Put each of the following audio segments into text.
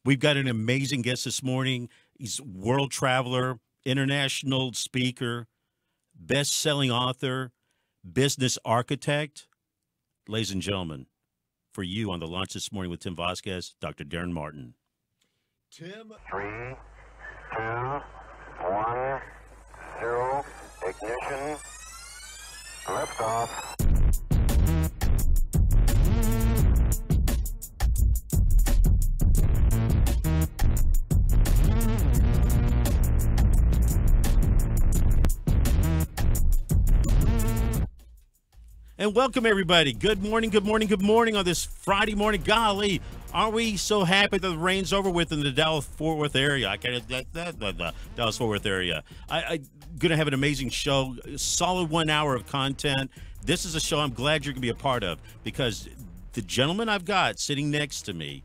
We've got an amazing guest this morning. He's a world traveler, international speaker, best-selling author, business architect. Ladies and gentlemen, for you on the launch this morning with Tim Vazquez, Dr. Daren Martin. Tim. 3, 2, 1, 0, ignition, liftoff. And welcome, everybody. Good morning, good morning, good morning on this Friday morning. Golly, aren't we so happy that the rain's over with in the Dallas-Fort Worth area? Dallas-Fort Worth area. I'm going to have an amazing show, a solid 1 hour of content. This is a show I'm glad you're going to be a part of because the gentleman I've got sitting next to me,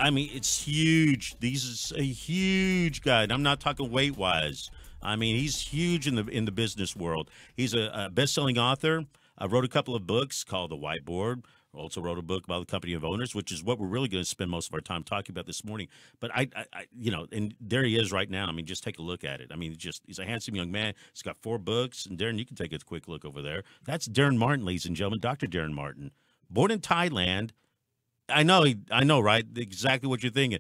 I mean, it's huge. He's a huge guy, and I'm not talking weight-wise. I mean, he's huge in the business world. He's a best-selling author. I wrote a couple of books called The Whiteboard. Also wrote a book about the company of owners, which is what we're really going to spend most of our time talking about this morning. But I and there he is right now. I mean, just take a look at it. I mean, he's a handsome young man. He's got 4 books. And Daren, you can take a quick look over there. That's Daren Martin, ladies and gentlemen, Dr. Daren Martin. Born in Thailand. I know, right? Exactly what you're thinking.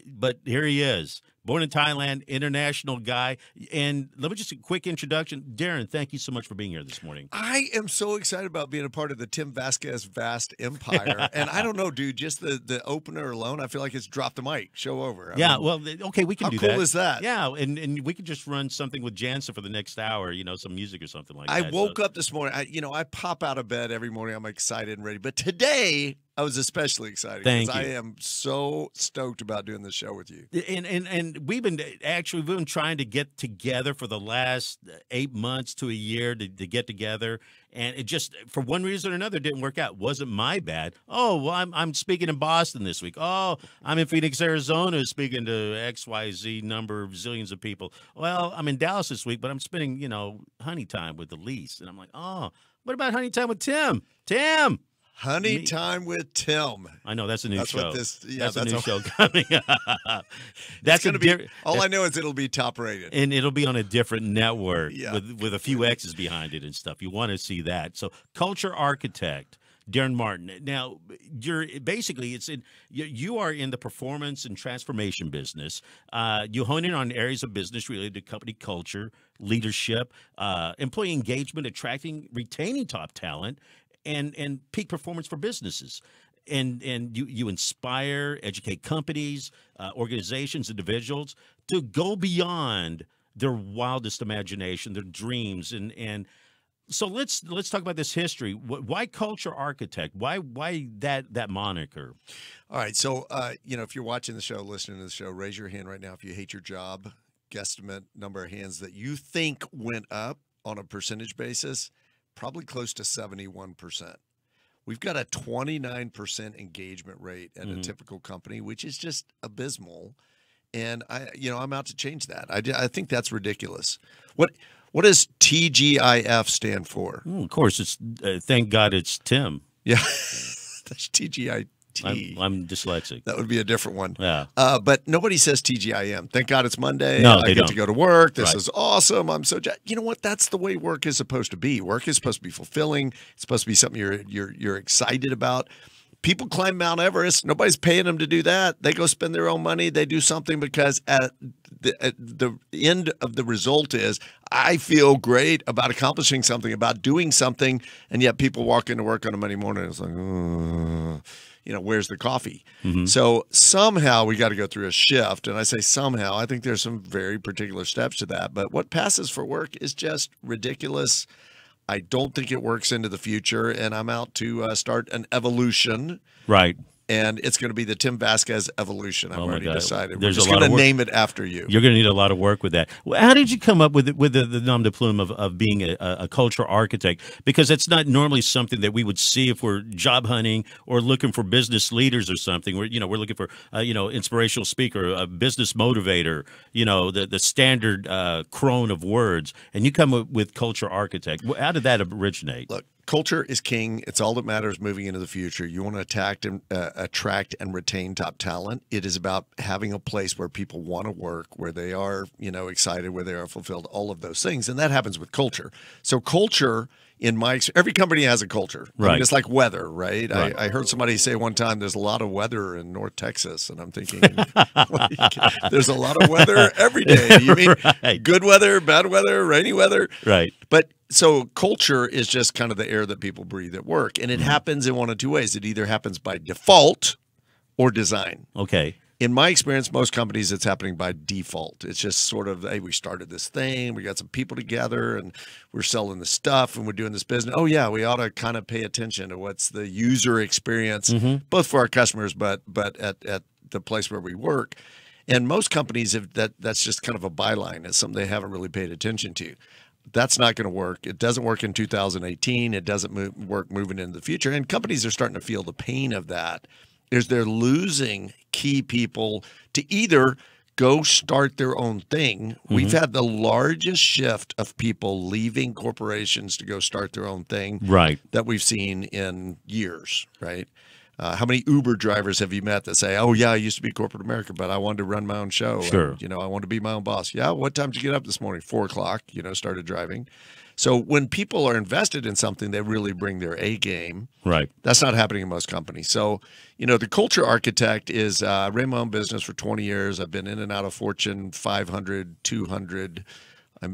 But here he is, born in Thailand, international guy. And let me just a quick introduction. Daren, thank you so much for being here this morning. I am so excited about being a part of the Tim Vazquez vast empire. And I don't know, dude, just the opener alone, I feel like it's drop the mic, show over. I mean, well, okay, we can do that. How cool is that? Yeah, and we could just run something with Jansen for the next hour, some music or something like that. I woke up this morning, I pop out of bed every morning. I'm excited and ready. But today, I was especially excited because I am so stoked about doing this show with you. And we've been trying to get together for the last 8 months to a year to get together, and it just for one reason or another didn't work out. Wasn't my bad. Oh, well, I'm speaking in Boston this week. Oh, I'm in Phoenix, Arizona, speaking to XYZ number of zillions of people. Well, I'm in Dallas this week, but I'm spending honey time with Elise, and I'm like, oh, what about honey time with Tim? Tim. Honey Time with Tim. I know that's a new show. That's a new show coming up. That's going to be. All I know is it'll be top rated, and it'll be on a different network with a few X's behind it and stuff. You want to see that. So, culture architect Daren Martin. Now, you are in the performance and transformation business. You hone in on areas of business related to company culture, leadership, employee engagement, attracting, retaining top talent. And peak performance for businesses. And you inspire, educate companies, organizations, individuals to go beyond their wildest imagination, their dreams. And so let's talk about this history. Why culture architect? Why that moniker? All right. So, if you're watching the show, listening to the show, raise your hand right now if you hate your job. Guesstimate number of hands that you think went up on a percentage basis. Probably close to 71%. We've got a 29% engagement rate at a typical company, which is just abysmal. And I'm out to change that. I think that's ridiculous. What does TGIF stand for? Of course, it's thank God it's Tim. Yeah, that's TGIT. I'm dyslexic. That would be a different one. Yeah. But nobody says TGIM. Thank God it's Monday. No, I get to go to work. This Right. is awesome. I'm so you know what? That's the way work is supposed to be. Work is supposed to be fulfilling. It's supposed to be something you're excited about. People climb Mount Everest. Nobody's paying them to do that. They go spend their own money. They do something because at the end of the result is I feel great about accomplishing something, about doing something, and yet people walk into work on a Monday morning and it's like, where's the coffee? So somehow we got to go through a shift. And I say somehow, I think there's some very particular steps to that. But what passes for work is just ridiculous. I don't think it works into the future. And I'm out to start an evolution. Right. and it's going to be the Tim Vazquez Evolution. I've Oh my already God. decided. We're There's just a lot going of to work. name it after you. You're going to need a lot of work with that. Well, how did you come up with the nom de plume of being a cultural architect? Because it's not normally something that we would see if we're job hunting or looking for business leaders or something. We're looking for inspirational speaker, a business motivator. The standard crone of words, and you come up with culture architect. How did that originate? Look, culture is king. It's all that matters moving into the future. You want to attract and retain top talent. It is about having a place where people want to work, where they are, excited, where they are fulfilled, all of those things. And that happens with culture. So culture, every company has a culture. Right. I mean, it's like weather, right? Right. I heard somebody say one time, there's a lot of weather in North Texas. And I'm thinking, there's a lot of weather every day. You mean Right. good weather, bad weather, rainy weather? Right. But so culture is just kind of the air that people breathe at work. And it happens in one of two ways. It either happens by default or design. Okay. In my experience, most companies, it's happening by default. It's just sort of, hey, we started this thing, we got some people together, and we're selling the stuff, and we're doing this business. Oh, yeah, we ought to kind of pay attention to what's the user experience, both for our customers, but at the place where we work. And most companies, that's just kind of a byline. It's something they haven't really paid attention to. That's not going to work. It doesn't work in 2018. It doesn't work moving into the future. And companies are starting to feel the pain of that. They're losing key people to either go start their own thing. We've had the largest shift of people leaving corporations to go start their own thing that we've seen in years, right? How many Uber drivers have you met that say, oh, yeah, I used to be corporate America, but I wanted to run my own show. Sure. And, I wanted to be my own boss. Yeah, what time did you get up this morning? 4 o'clock, started driving. So when people are invested in something, they really bring their A game. Right. That's not happening in most companies. So, the culture architect is, I ran my own business for 20 years. I've been in and out of Fortune 500, 200.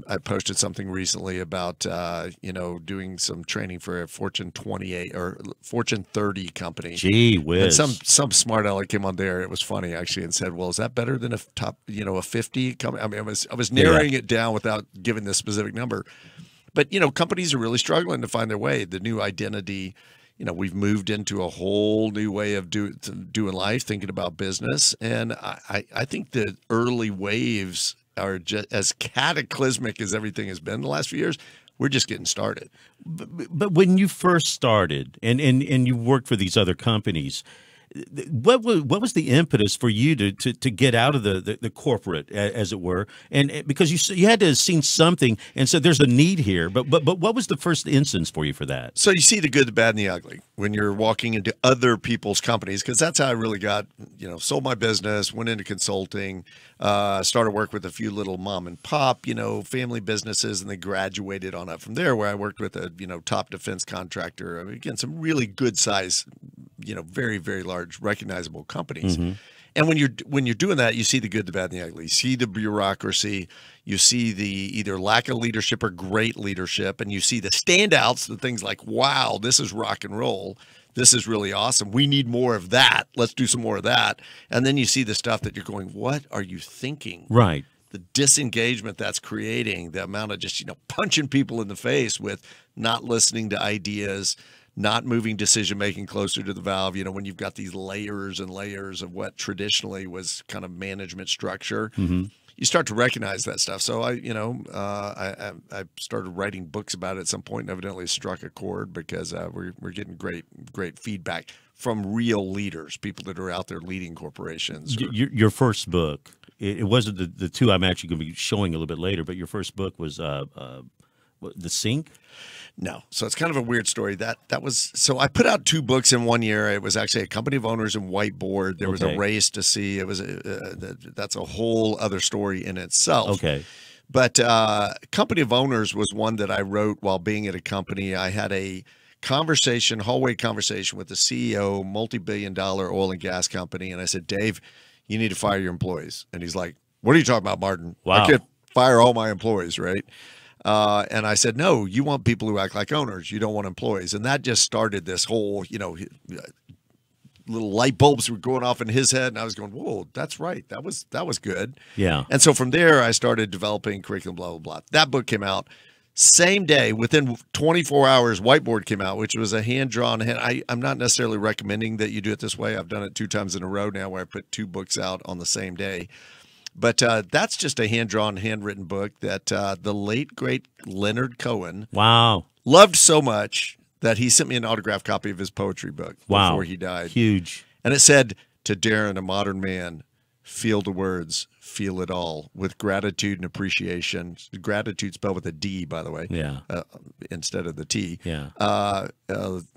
I posted something recently about, doing some training for a Fortune 28 or Fortune 30 company. Gee whiz. And some smart aleck came on there. It was funny actually, and said, "Well, is that better than a top, a 50 company?" I mean, I was narrowing it down without giving the specific number. But companies are really struggling to find their way. The new identity. We've moved into a whole new way of doing life, thinking about business, and I think the early waves are just as cataclysmic as everything has been the last few years. We're just getting started. But when you first started and you worked for these other companies, what was the impetus for you to get out of the corporate, as it were, and because you had to have seen something and said there's a need here, but what was the first instance for you for that? So you see the good, the bad, and the ugly when you're walking into other people's companies, because that's how I really got, sold my business, went into consulting, started work with a few little mom and pop, family businesses, and then graduated on up from there, where I worked with a top defense contractor. I mean, again, some really good size, very, very large recognizable companies. And when you're doing that, you see the good, the bad, and the ugly. You see the bureaucracy, you see the either lack of leadership or great leadership, and you see the standouts, the things like, wow, this is rock and roll. This is really awesome. We need more of that. Let's do some more of that. And then you see the stuff that you're going, what are you thinking? Right. The disengagement that's creating, the amount of just, punching people in the face with not listening to ideas, not moving decision-making closer to the valve, when you've got these layers and layers of what traditionally was kind of management structure, you start to recognize that stuff. So I started writing books about it at some point, and evidently it struck a chord because we're getting great feedback from real leaders, people that are out there leading corporations. Your first book, it wasn't the two I'm actually going to be showing a little bit later, but your first book was The Sink? No. So it's kind of a weird story. So I put out 2 books in 1 year. It was actually a company of owners and whiteboard. There was a race to see. It was that's a whole other story in itself. Okay. But company of owners was one that I wrote while being at a company. I had a hallway conversation with the CEO, multi-billion-dollar oil and gas company, and I said, Dave, you need to fire your employees. And he's like, what are you talking about, Martin? Wow. I can't fire all my employees, right? And I said, no, you want people who act like owners. You don't want employees. And that just started this whole, little light bulbs were going off in his head. And I was going, whoa, that's right. That was good. Yeah. And so from there, I started developing curriculum, blah, blah, blah. That book came out. Same day, within 24 hours, Whiteboard came out, which was a hand-drawn I'm not necessarily recommending that you do it this way. I've done it 2 times in a row now where I put 2 books out on the same day. But that's just a hand-drawn, handwritten book that the late, great Leonard Cohen loved so much that he sent me an autographed copy of his poetry book before he died. Huge. And it said, "To Daren, a modern man, feel the words, feel it all, with gratitude and appreciation." Gratitude spelled with a D, by the way. Yeah. Instead of the T. Yeah.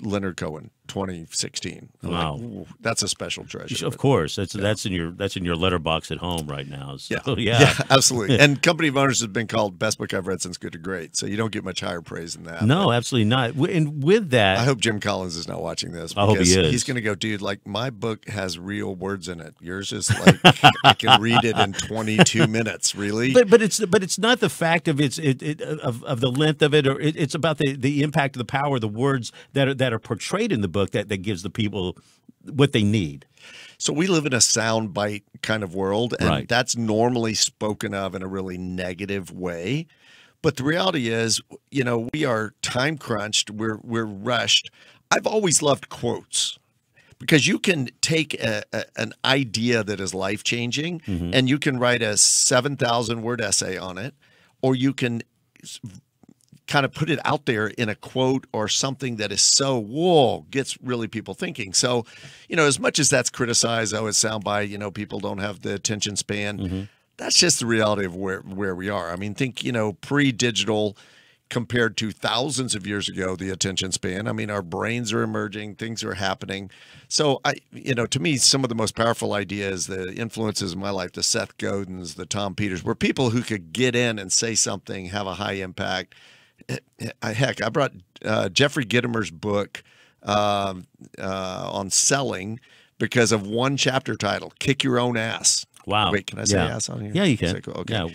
Leonard Cohen, 2016. Wow. Like, that's a special treasure. Of course. That's in your letterbox at home right now. So, yeah, absolutely. And Company of Owners has been called best book I've read since Good to Great. So you don't get much higher praise than that. No, absolutely not. And with that, I hope Jim Collins is not watching this. I hope he is. He's going to go, dude, like my book has real words in it. Yours is like I can read it in 22 minutes. Really? But it's not the fact of of the length of it, or it's about the impact of the power of the words that are portrayed in the book that gives the people what they need. So we live in a sound bite kind of world, and that's normally spoken of in a really negative way. But the reality is, we are time crunched. We're rushed. I've always loved quotes because you can take an idea that is life changing, and you can write a 7,000 word essay on it, or you can kind of put it out there in a quote or something that is so, whoa, gets really people thinking. So, as much as that's criticized, it's soundbite, people don't have the attention span. That's just the reality of where we are. I mean, think, pre-digital compared to thousands of years ago, the attention span. I mean, our brains are emerging, things are happening. So, to me, some of the most powerful ideas, the influences in my life, the Seth Godins, the Tom Peters, were people who could get in and say something, have a high impact. Heck, I brought Jeffrey Gitomer's book on selling because of one chapter title, "Kick Your Own Ass." Wow. Wait, can I say ass on here? Yeah, you can. Okay. Yeah.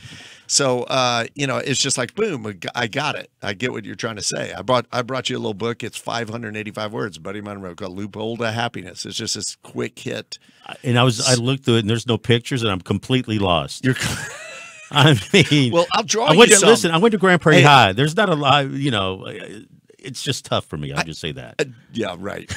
So, it's just like, boom, I got it. I get what you're trying to say. I brought you a little book. It's 585 words. Buddy of mine wrote, called "Loophole to Happiness." It's just this quick hit. And I looked through it, and there's no pictures, and I'm completely lost. I mean, well, I'll draw you some. Listen, I went to Grand Prairie High. There's not a lot, it's just tough for me. I'll just say that. Yeah, right.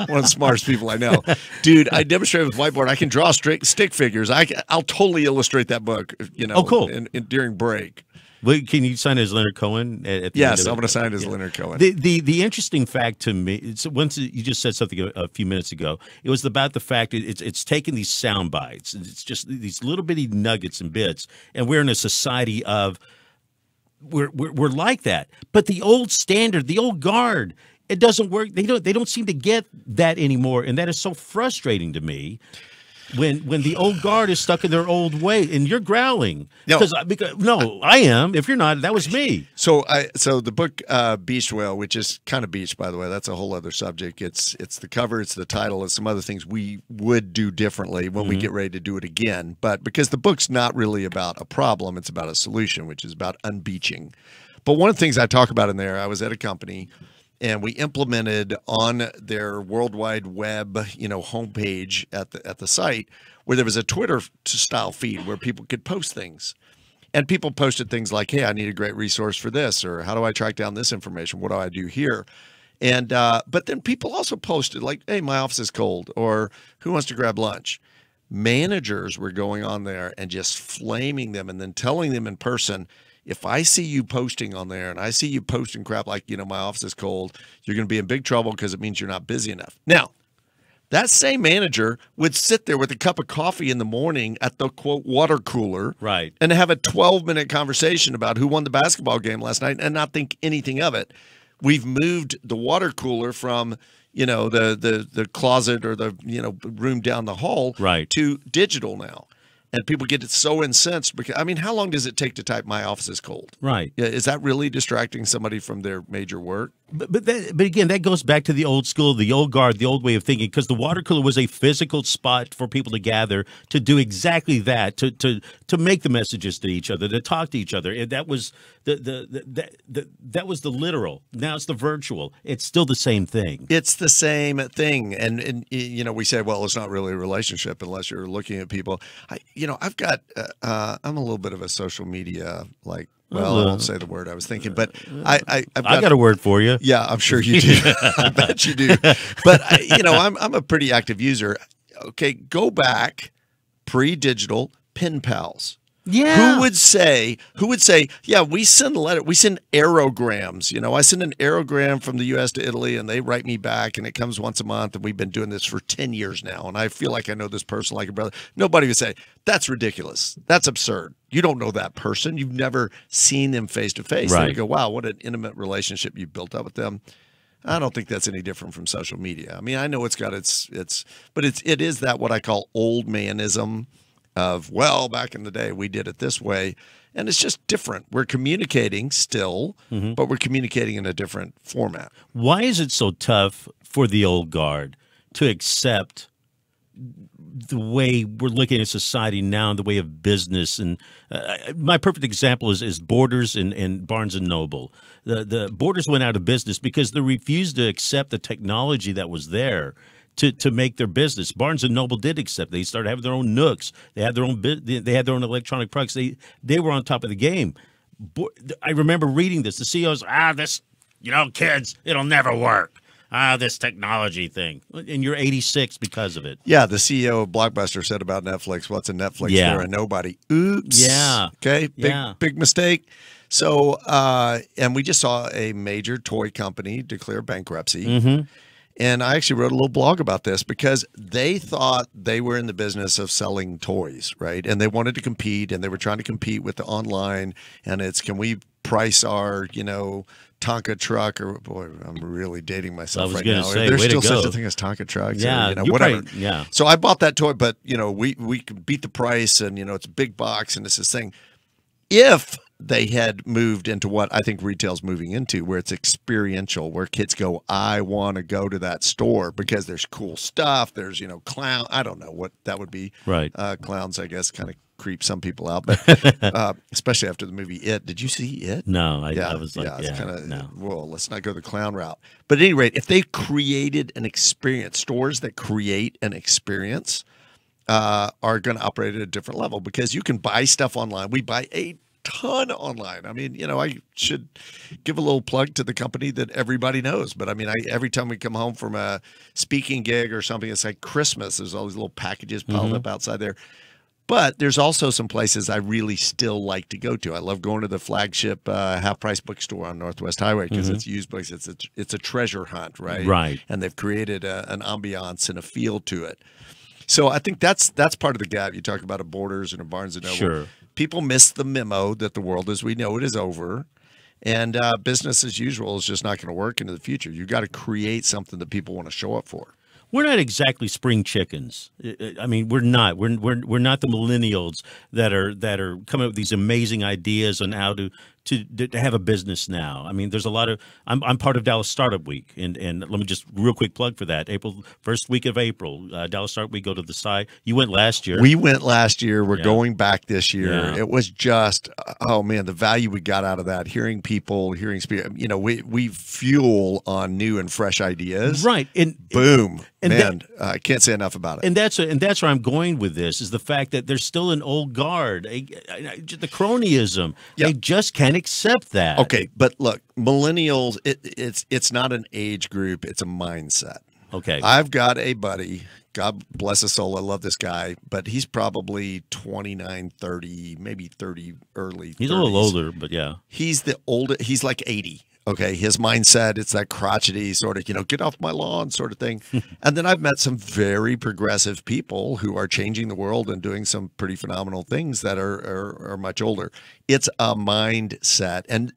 One of the smartest people I know. Dude, I demonstrated with whiteboard. I can draw stick figures. I'll totally illustrate that book, Oh, cool. During break. Wait, can you sign as Leonard Cohen? Yes, I'm going to sign as Leonard Cohen. The interesting fact to me, once you just said something a few minutes ago, it was about the fact it's taking these sound bites, and it's just these little bitty nuggets and bits, and we're in a society of we're like that. But the old standard, the old guard, it doesn't work. They don't seem to get that anymore, and that is so frustrating to me. When the old guard is stuck in their old way, and you're growling because I am. If you're not, that was me. So the book Beached Whale, which is kind of beached, by the way, that's a whole other subject. It's the cover, it's the title, it's some other things we would do differently when we get ready to do it again. But because the book's not really about a problem, it's about a solution, which is about unbeaching. But one of the things I talk about in there, I was at a company, and we implemented on their World Wide Web, homepage at the site, where there was a Twitter style feed where people could post things. And people posted things like, "Hey, I need a great resource for this," or "How do I track down this information? What do I do here?" And but then people also posted like, "Hey, my office is cold," or "Who wants to grab lunch?" Managers were going on there and just flaming them, and then telling them in person, "If I see you posting on there and I see you posting crap like, my office is cold, you're going to be in big trouble because it means you're not busy enough." Now, that same manager would sit there with a cup of coffee in the morning at the, quote, water cooler, right, and have a 12-minute conversation about who won the basketball game last night and not think anything of it. We've moved the water cooler from, the closet or the, room down the hall to digital now. And people get so incensed because, how long does it take to type "My office is cold"? Right. Is that really distracting somebody from their major work? But again, that goes back to the old school, the old guard, the old way of thinking, because the water cooler was a physical spot for people to gather to do exactly that, to make the messages to each other, to talk to each other. And that was that was the literal. Now it's the virtual. It's still the same thing. It's the same thing. And you know, we say, well, it's not really a relationship unless you're looking at people. I've got, I'm a little bit of a social media, like, well, I won't say the word I was thinking, but I've got a word for you. Yeah, I'm sure you do. I bet you do. But, I'm a pretty active user. Okay, go back pre-digital pen pals. Yeah. Who would say, yeah, we send a letter, we send aerograms. I send an aerogram from the U.S. to Italy, and they write me back, and it comes once a month, and we've been doing this for 10 years now, and I feel like I know this person like a brother. Nobody would say, that's ridiculous. That's absurd. You don't know that person. You've never seen them face to face. Right. And you go, wow, what an intimate relationship you've built up with them. I don't think that's any different from social media. I mean, I know it's got but it is that what I call old manism of, well, back in the day we did it this way, and it's just different. We're communicating still, but we're communicating in a different format. Why is it so tough for the old guard to accept the way we're looking at society now, in the way of business? And my perfect example is Borders and Barnes and Noble. The Borders went out of business because they refused to accept the technology that was there to make their business. Barnes and Noble did accept. They started having their own Nooks. They had their own electronic products. They were on top of the game. I remember reading this. The CEOs, kids, it'll never work. This technology thing. And you're 86 because of it. Yeah, the CEO of Blockbuster said about Netflix, what's a Netflix for a nobody? Oops. Yeah. Okay, big mistake. So, and we just saw a major toy company declare bankruptcy. And I actually wrote a little blog about this because they thought they were in the business of selling toys, right? And they wanted to compete, and they were trying to compete with the online. And it's, can we price our, Tonka truck, or boy, I'm really dating myself right now. There's still such a thing as Tonka trucks, or, whatever. Probably, yeah. So I bought that toy, but we can beat the price, and it's a big box, and it's this thing. If they had moved into what I think retail's moving into, where it's experiential, where kids go, I want to go to that store because there's cool stuff. There's, clown. I don't know what that would be. Right. Clowns, I guess, kind of creep some people out, but especially after the movie It. Did you see It? No, I was like, it's kind of, no. Well, let's not go the clown route. But at any rate, if they created an experience, stores that create an experience are going to operate at a different level, because you can buy stuff online. We buy a ton online. I mean, I should give a little plug to the company that everybody knows. But I mean, every time we come home from a speaking gig or something, it's like Christmas. There's all these little packages piled up outside there. But there's also some places I really still like to go to. I love going to the flagship half-price bookstore on Northwest Highway, because it's used books. It's a treasure hunt, right? Right. And they've created an ambiance and a feel to it. So I think that's part of the gap. You talk about a Borders and a Barnes & Noble. Sure. People miss the memo that the world as we know it is over, and business as usual is just not going to work into the future. You got to create something that people want to show up for. We're not exactly spring chickens. I mean, we're not. We're not the millennials that are coming up with these amazing ideas on how to have a business now. I mean, there's a lot of. I'm part of Dallas Startup Week, and let me just real quick plug for that. First week of April, Dallas Startup Week. Go to the site. You went last year. We went last year. We're going back this year. Yeah. It was just, oh man, the value we got out of that. Hearing people, hearing speak. We fuel on new and fresh ideas. Right. And boom. Man, I can't say enough about it. And that's where I'm going with this, is the fact that there's still an old guard, the cronyism. Yep. They just can't accept that. Okay, but look, millennials, it's not an age group, it's a mindset. Okay. I've got a buddy, God bless his soul, I love this guy, but he's probably 29, 30, maybe 30 early 30s. He's a little older, but yeah. He's the oldest, he's like 80. Okay, his mindset, it's that crotchety sort of, get off my lawn sort of thing. And then I've met some very progressive people who are changing the world and doing some pretty phenomenal things that are much older. It's a mindset. And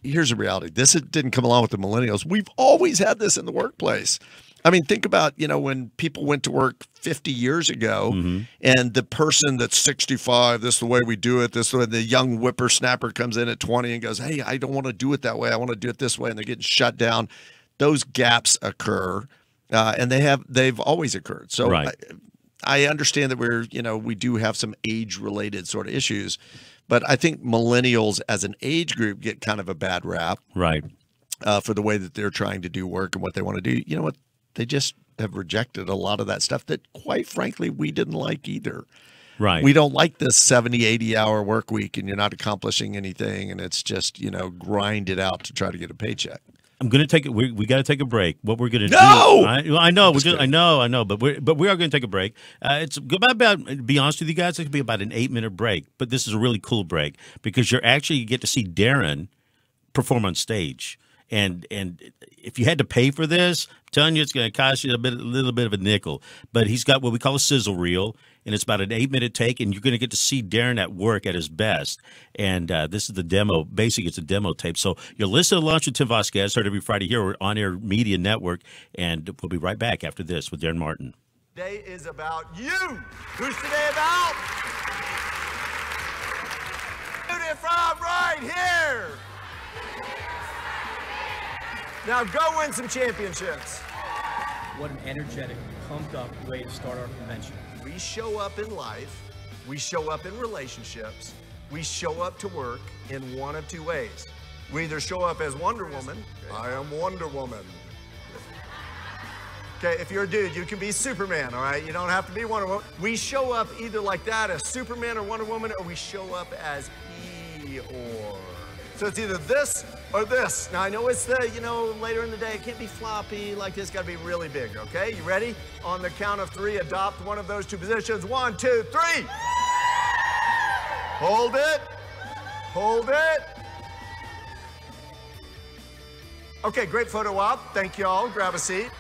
here's the reality. This didn't come along with the millennials. We've always had this in the workplace. I mean, think about, when people went to work 50 years ago, and the person that's 65, this is the way we do it, this is the way the young whippersnapper comes in at 20 and goes, hey, I don't want to do it that way. I want to do it this way. And they're getting shut down. Those gaps occur, and they've always occurred. So right. I understand that we do have some age-related sort of issues. But I think millennials as an age group get kind of a bad rap. Right. For the way that they're trying to do work and what they want to do. You know what? They just have rejected a lot of that stuff that, quite frankly, we didn't like either. Right. We don't like this 70, 80-hour work week and you're not accomplishing anything and it's just, grind it out to try to get a paycheck. I'm going to take it. We got to take a break. What we're going to do? I know. I know. But we are going to take a break. It's about. To be honest with you guys, it could be about an 8-minute break. But this is a really cool break because you get to see Daren perform on stage. And if you had to pay for this, I'm telling you, it's going to cost you a little bit of a nickel. But he's got what we call a sizzle reel, and it's about an 8-minute take, and you're going to get to see Daren at work at his best. And this is the demo. Basically, it's a demo tape. So you're listening to Lunch with Tim Vazquez, heard every Friday here on On Air Media Network, and we'll be right back after this with Daren Martin. Today is about you. Who's today about? From right here. Now go win some championships. What an energetic, pumped up way to start our convention. We show up in life, we show up in relationships, we show up to work in one of two ways. We either show up as Wonder Woman, I am Wonder Woman. Okay, if you're a dude, you can be Superman, all right? You don't have to be Wonder Woman. We show up either like that as Superman or Wonder Woman, or we show up as Eeyore. So it's either this or this. Now, I know it's later in the day. It can't be floppy like this. Got to be really big, okay? You ready? On the count of 3, adopt one of those two positions. 1, 2, 3. Hold it. Hold it. Okay, great photo op. Thank you all. Grab a seat.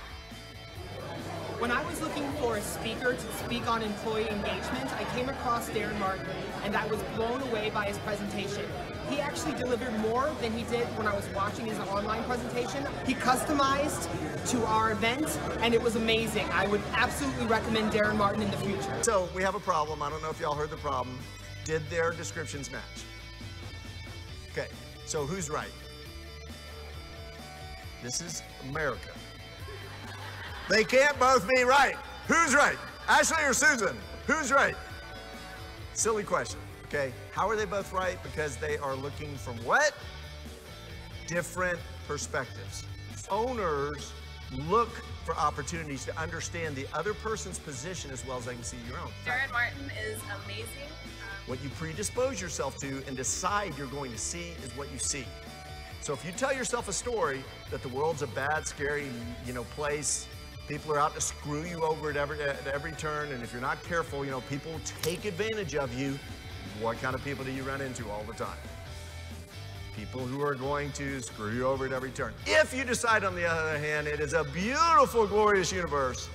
When I was looking for a speaker to speak on employee engagement, I came across Daren Martin, and I was blown away by his presentation. He actually delivered more than he did when I was watching his online presentation. He customized to our event, and it was amazing. I would absolutely recommend Daren Martin in the future. So we have a problem. I don't know if y'all heard the problem. Did their descriptions match? Okay, so who's right? This is America. They can't both be right. Who's right? Ashley or Susan? Who's right? Silly question, okay? How are they both right? Because they are looking from what? Different perspectives. Owners look for opportunities to understand the other person's position as well as they can see your own. Daren Martin is amazing. What you predispose yourself to and decide you're going to see is what you see. So if you tell yourself a story that the world's a bad, scary, place, people are out to screw you over at every turn, and if you're not careful, people take advantage of you. What kind of people do you run into all the time? People who are going to screw you over at every turn. If you decide, on the other hand, it is a beautiful, glorious universe,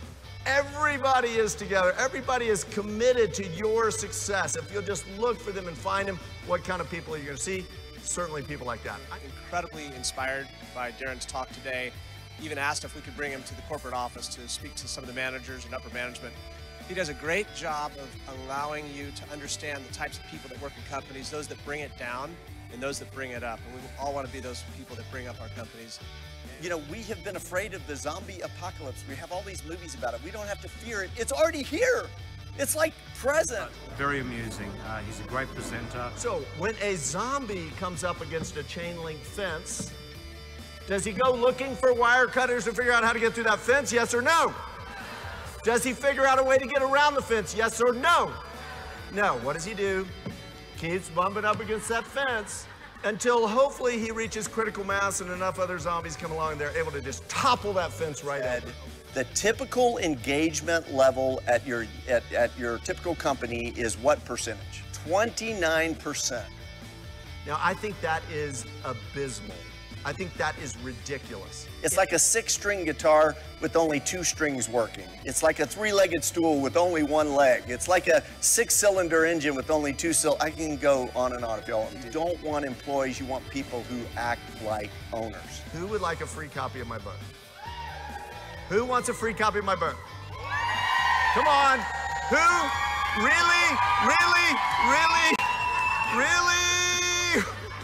everybody is together, everybody is committed to your success. If you'll just look for them and find them, what kind of people are you going to see? Certainly people like that. I'm incredibly inspired by Daren's talk today. Even asked if we could bring him to the corporate office to speak to some of the managers and upper management. He does a great job of allowing you to understand the types of people that work in companies, those that bring it down and those that bring it up. And we all want to be those people that bring up our companies. We have been afraid of the zombie apocalypse. We have all these movies about it. We don't have to fear it. It's already here. It's like present. Very amusing. He's a great presenter. So when a zombie comes up against a chain link fence, does he go looking for wire cutters to figure out how to get through that fence, yes or no? Does he figure out a way to get around the fence, yes or no? No, what does he do? Keeps bumping up against that fence until hopefully he reaches critical mass and enough other zombies come along and they're able to just topple that fence right over. The typical engagement level at your typical company is what percentage? 29%. Now, I think that is abysmal. I think that is ridiculous. It's like a 6-string guitar with only 2 strings working. It's like a 3-legged stool with only 1 leg. It's like a 6-cylinder engine with only 2 cylinders. I can go on and on if y'all want. You don't want employees, you want people who act like owners. Who would like a free copy of my book? Who wants a free copy of my book? Come on. Who? Really?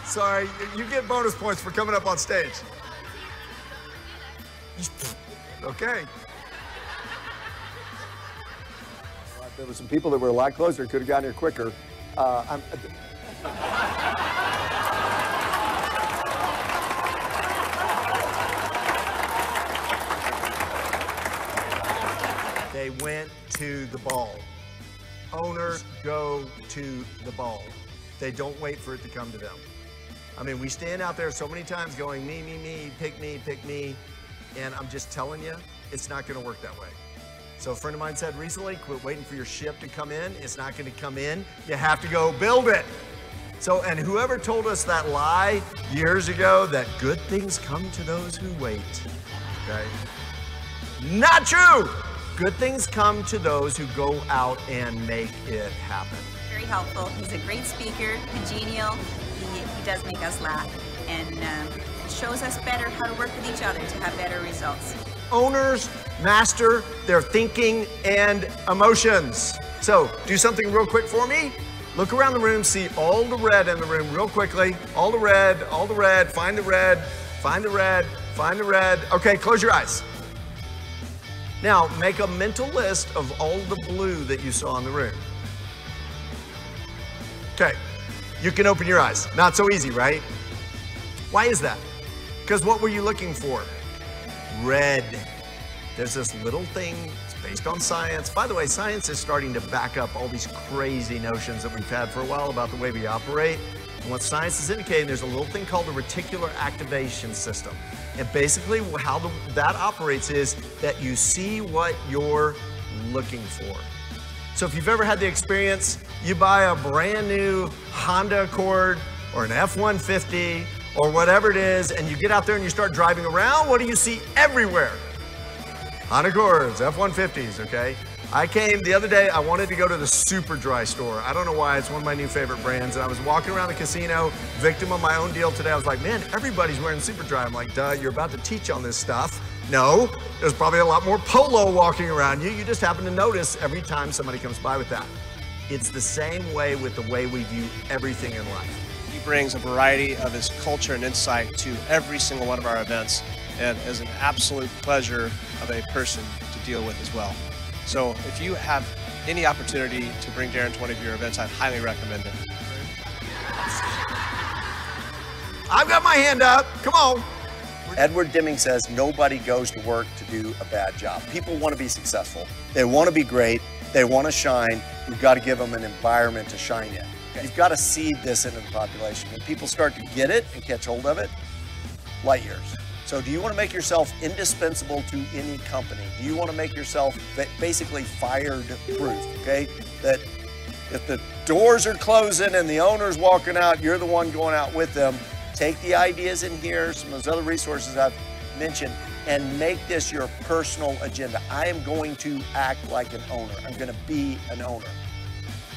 Sorry, you get bonus points for coming up on stage. Okay. There were some people that were a lot closer, could have gotten here quicker. They went to the ball. Owners go to the ball. They don't wait for it to come to them. I mean, we stand out there so many times going, me, pick me. And I'm just telling you, it's not going to work that way. So a friend of mine said recently, quit waiting for your ship to come in. It's not going to come in. You have to go build it. So, and whoever told us that lie years ago, that good things come to those who wait, okay? Not true. Good things come to those who go out and make it happen. Very helpful. He's a great speaker, congenial. He does make us laugh and shows us better how to work with each other to have better results. Owners master their thinking and emotions. So do something real quick for me. Look around the room, see all the red in the room real quickly. All the red, find the red, find the red, find the red. Okay, close your eyes. Now, make a mental list of all the blue that you saw in the room. Okay, you can open your eyes. Not so easy, right? Why is that? Because what were you looking for? Red. There's this little thing, it's based on science. By the way, science is starting to back up all these crazy notions that we've had for a while about the way we operate. And what science is indicating, there's a little thing called the reticular activation system. And basically how that operates is that you see what you're looking for. So if you've ever had the experience, you buy a brand new Honda Accord or an F-150 or whatever it is, and you get out there and you start driving around, what do you see everywhere? Honda Accords, F-150s, okay? I came the other day, I wanted to go to the Super Dry store. I don't know why, it's one of my new favorite brands. And I was walking around the casino, victim of my own deal today. I was like, man, everybody's wearing Super Dry. I'm like, duh, you're about to teach on this stuff. No, there's probably a lot more Polo walking around you. You just happen to notice every time somebody comes by with that. It's the same way with the way we view everything in life. He brings a variety of his culture and insight to every single one of our events, and is an absolute pleasure of a person to deal with as well. So if you have any opportunity to bring Daren to one of your events, I'd highly recommend it. I've got my hand up, come on. Edward Deming says nobody goes to work to do a bad job. People want to be successful. They want to be great. They want to shine. You've got to give them an environment to shine in. You've got to seed this into the population. When people start to get it and catch hold of it, light years. So do you want to make yourself indispensable to any company? Do you want to make yourself basically fired proof, okay? That if the doors are closing and the owner's walking out, you're the one going out with them. Take the ideas in here, some of those other resources I've mentioned, and make this your personal agenda. I am going to act like an owner. I'm going to be an owner.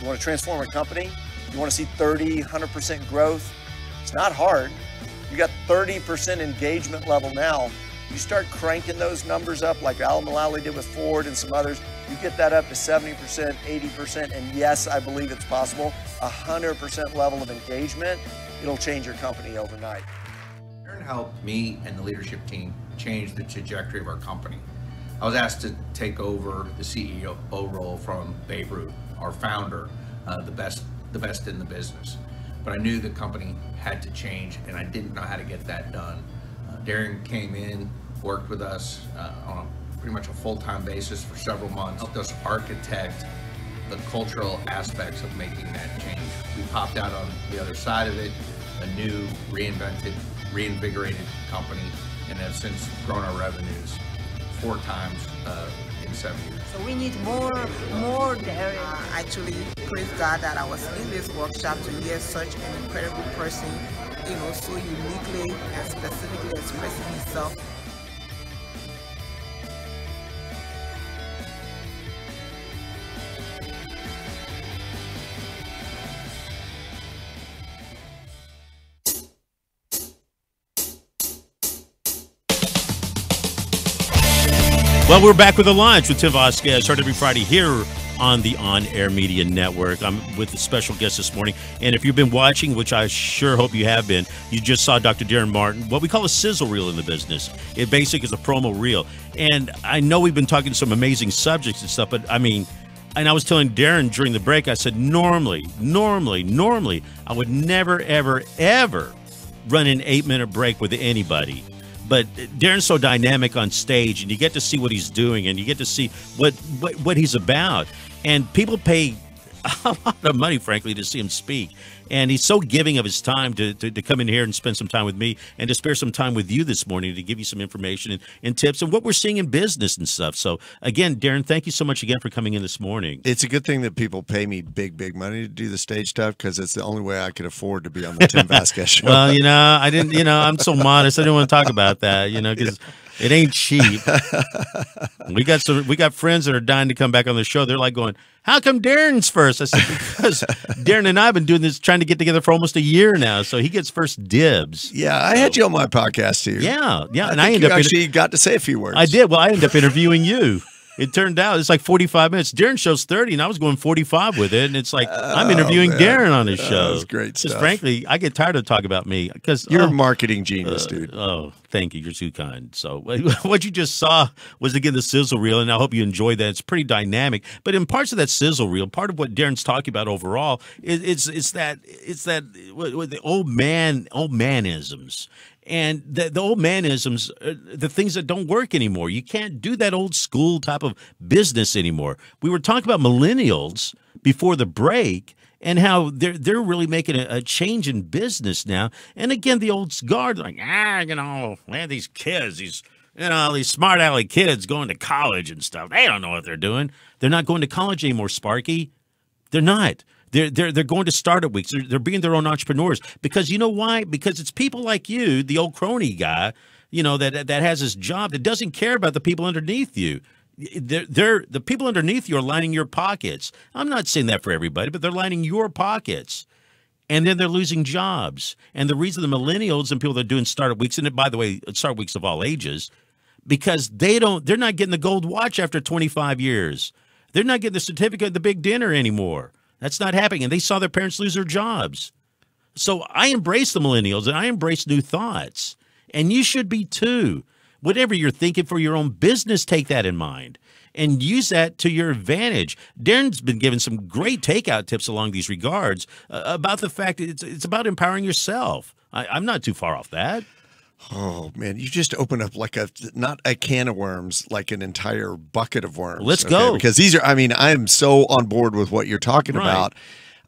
You want to transform a company? You want to see 30, 100% growth? It's not hard. You got 30% engagement level now. You start cranking those numbers up like Al Mullally did with Ford and some others. You get that up to 70%, 80%, and yes, I believe it's possible. 100% level of engagement, it'll change your company overnight. Daren helped me and the leadership team change the trajectory of our company. I was asked to take over the CEO role from Babe Ruth, our founder, the best in the business. But I knew the company had to change, and I didn't know how to get that done. Daren came in, worked with us on pretty much a full-time basis for several months, helped us architect the cultural aspects of making that change. We popped out on the other side of it, a new, reinvigorated company, and have since grown our revenues 4 times in 7 years. So we need more Daren. Actually, praise God that I was in this workshop to hear such an incredible person, so uniquely and specifically expressing himself. Well, we're back with the Lunch with Tim Vazquez, heard every Friday here on the On Air Media Network. I'm with a special guest this morning, and if you've been watching, which I sure hope you have been, you just saw Dr. Daren Martin, what we call a sizzle reel in the business. It basically is a promo reel, and I know we've been talking some amazing subjects and stuff, but I mean, And I was telling Daren during the break, I said, normally, I would never, ever, ever run an 8-minute break with anybody. But Daren's so dynamic on stage, and you get to see what he's doing, and you get to see what he's about. And people pay a lot of money, frankly, to see him speak. And he's so giving of his time to come in here and spend some time with me and to spare some time with you this morning to give you some information and tips and what we're seeing in business and stuff. So, again, Daren, thank you so much again for coming in this morning. It's a good thing that people pay me big money to do the stage stuff because it's the only way I could afford to be on the Tim Vazquez show. Well, I didn't, I'm so modest. I didn't want to talk about that, because it ain't cheap. We got friends that are dying to come back on the show. They're like going, how come Daren's first? I said, because Daren and I have been doing this, trying to get together for almost a year now, so he gets first dibs. Yeah, I had you on my podcast too. Yeah, and I ended up actually got to say a few words. I did. Well, I ended up interviewing you. It turned out it's like 45 minutes. Daren show's 30, and I was going 45 with it. And it's like I'm interviewing Daren on his show. That's great stuff. Because frankly, I get tired of talking about me. Because you're a marketing genius, dude. Oh, thank you. You're too kind. So what you just saw was again the sizzle reel, and I hope you enjoyed that. It's pretty dynamic. But in parts of that sizzle reel, part of what Daren's talking about overall it's that the old manisms. And the old manisms, the things that don't work anymore. You can't do that old school type of business anymore. We were talking about millennials before the break and how they're really making a change in business now. And again, the old guard, like, man, these kids, these smart alley kids going to college and stuff. They don't know what they're doing. They're not going to college anymore, Sparky. They're not. They're going to startup weeks. They're being their own entrepreneurs because you know why? Because it's people like you, the old crony guy, that has his job that doesn't care about the people underneath you. The people underneath you are lining your pockets. I'm not saying that for everybody, but they're lining your pockets. And then they're losing jobs. And the reason the millennials and people that are doing startup weeks, and by the way, startup weeks of all ages, because they're not getting the gold watch after 25 years. They're not getting the certificate at the big dinner anymore. That's not happening. And they saw their parents lose their jobs. So I embrace the millennials and I embrace new thoughts. And you should be too. Whatever you're thinking for your own business, take that in mind and use that to your advantage. Daren's been given some great takeout tips along these regards about the fact that it's about empowering yourself. I'm not too far off that. Oh, man, you just open up like not a can of worms, like an entire bucket of worms. Let's go. Because these are, I am so on board with what you're talking about.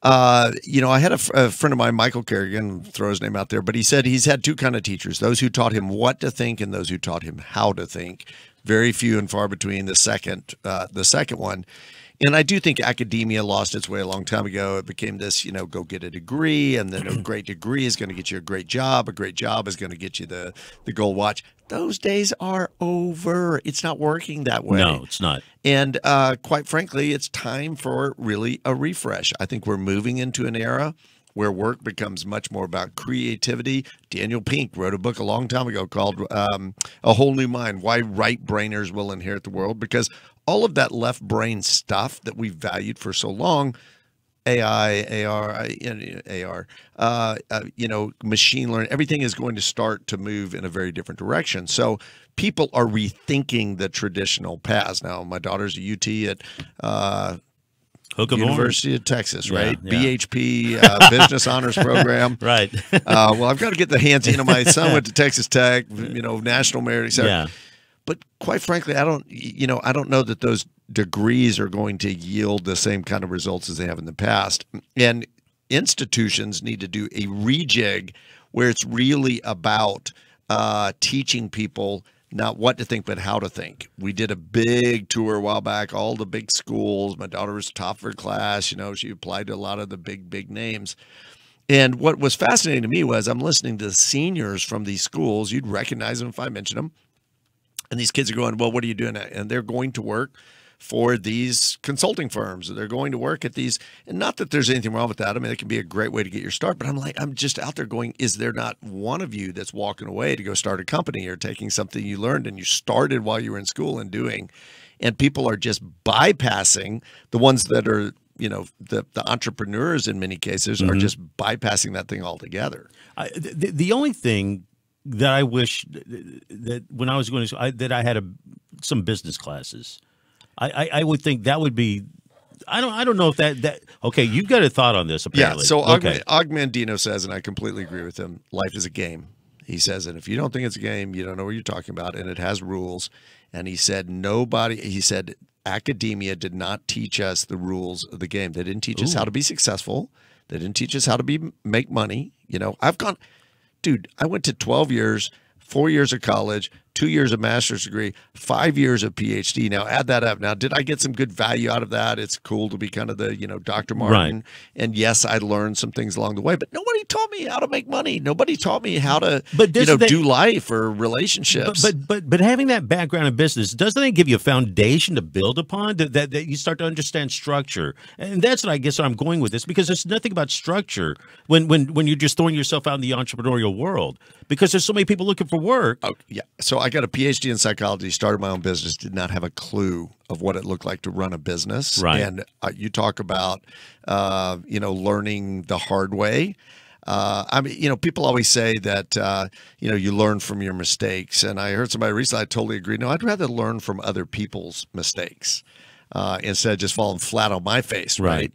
I had a friend of mine, Michael Kerrigan, throw his name out there, but he said he's had two kind of teachers, those who taught him what to think and those who taught him how to think. Very few and far between the second one. And I do think academia lost its way a long time ago. It became this, go get a degree, and then a great degree is going to get you a great job. A great job is going to get you the gold watch. Those days are over. It's not working that way. No, it's not. And quite frankly, it's time for really a refresh. I think we're moving into an era where work becomes much more about creativity. Daniel Pink wrote a book a long time ago called A Whole New Mind, Why Right-Brainers Will Inherit the World, because all of that left brain stuff that we valued for so long, AI, machine learning, everything is going to start to move in a very different direction. So people are rethinking the traditional paths. Now, my daughter's a UT at University of Texas, right? Yeah. BHP, Business Honors Program. Right. Well, I've got to get the hands. My son went to Texas Tech, National Merit, etc. Yeah. But quite frankly, I don't know that those degrees are going to yield the same kind of results as they have in the past. And institutions need to do a rejig where it's really about teaching people not what to think, but how to think. We did a big tour a while back, all the big schools. My daughter was top of her class. She applied to a lot of the big names. And what was fascinating to me was I'm listening to the seniors from these schools. You'd recognize them if I mentioned them. And these kids are going, well, what are you doing? And they're going to work for these consulting firms. They're going to work at these. And not that there's anything wrong with that. It can be a great way to get your start. But I'm just out there going, is there not one of you that's walking away to go start a company or taking something you learned and you started while you were in school and doing? And people are just bypassing the ones that are, the entrepreneurs in many cases are just bypassing that thing altogether. The only thing that I wish that when I was going to that I had some business classes. I would think that would be I don't know if that okay, you've got a thought on this apparently. Yeah, so okay. Og Mandino says, and I completely agree with him, life is a game. He says, and if you don't think it's a game, you don't know what you're talking about, and it has rules. And he said academia did not teach us the rules of the game. They didn't teach us how to be successful. They didn't teach us how to make money. You know, dude, I went to 12 years, 4 years of college, 2 years of master's degree, 5 years of PhD. Now add that up. Now, did I get some good value out of that? It's cool to be kind of the, Dr. Martin. Right. And yes, I learned some things along the way, but nobody taught me how to make money. Nobody taught me how to, do life or relationships. But having that background in business, doesn't it give you a foundation to build upon that you start to understand structure? And that's what I guess I'm going with this, because there's nothing about structure when you're just throwing yourself out in the entrepreneurial world, because there's so many people looking for work. Oh, yeah. So I got a PhD in psychology, started my own business, did not have a clue of what it looked like to run a business. Right. And you talk about, learning the hard way. I mean, people always say that, you learn from your mistakes. And I heard somebody recently, I totally agree. No, I'd rather learn from other people's mistakes instead of just falling flat on my face. Right.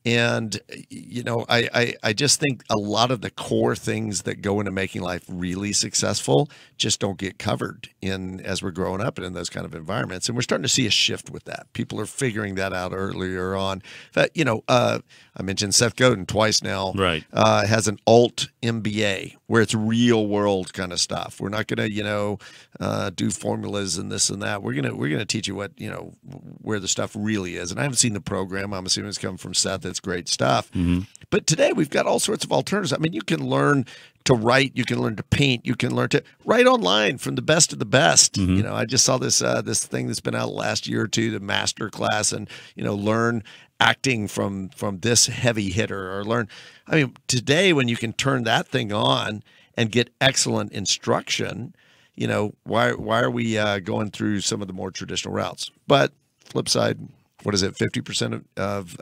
And, I just think a lot of the core things that go into making life really successful just don't get covered as we're growing up and in those kind of environments. And we're starting to see a shift with that. People are figuring that out earlier on. That, I mentioned Seth Godin twice now. Right. Has an alt MBA where it's real world kind of stuff. We're not going to, do formulas and this and that. We're going to teach you what, where the stuff really is. And I haven't seen the program. I'm assuming it's come from Seth. It's great stuff. Mm-hmm. But today we've got all sorts of alternatives. I mean, you can learn to write, you can learn to paint, you can learn to write online from the best of the best. Mm-hmm. I just saw this thing that's been out last year or two, the master class, and learn acting from this heavy hitter, or today when you can turn that thing on and get excellent instruction, why are we going through some of the more traditional routes? But flip side, what is it? 50% of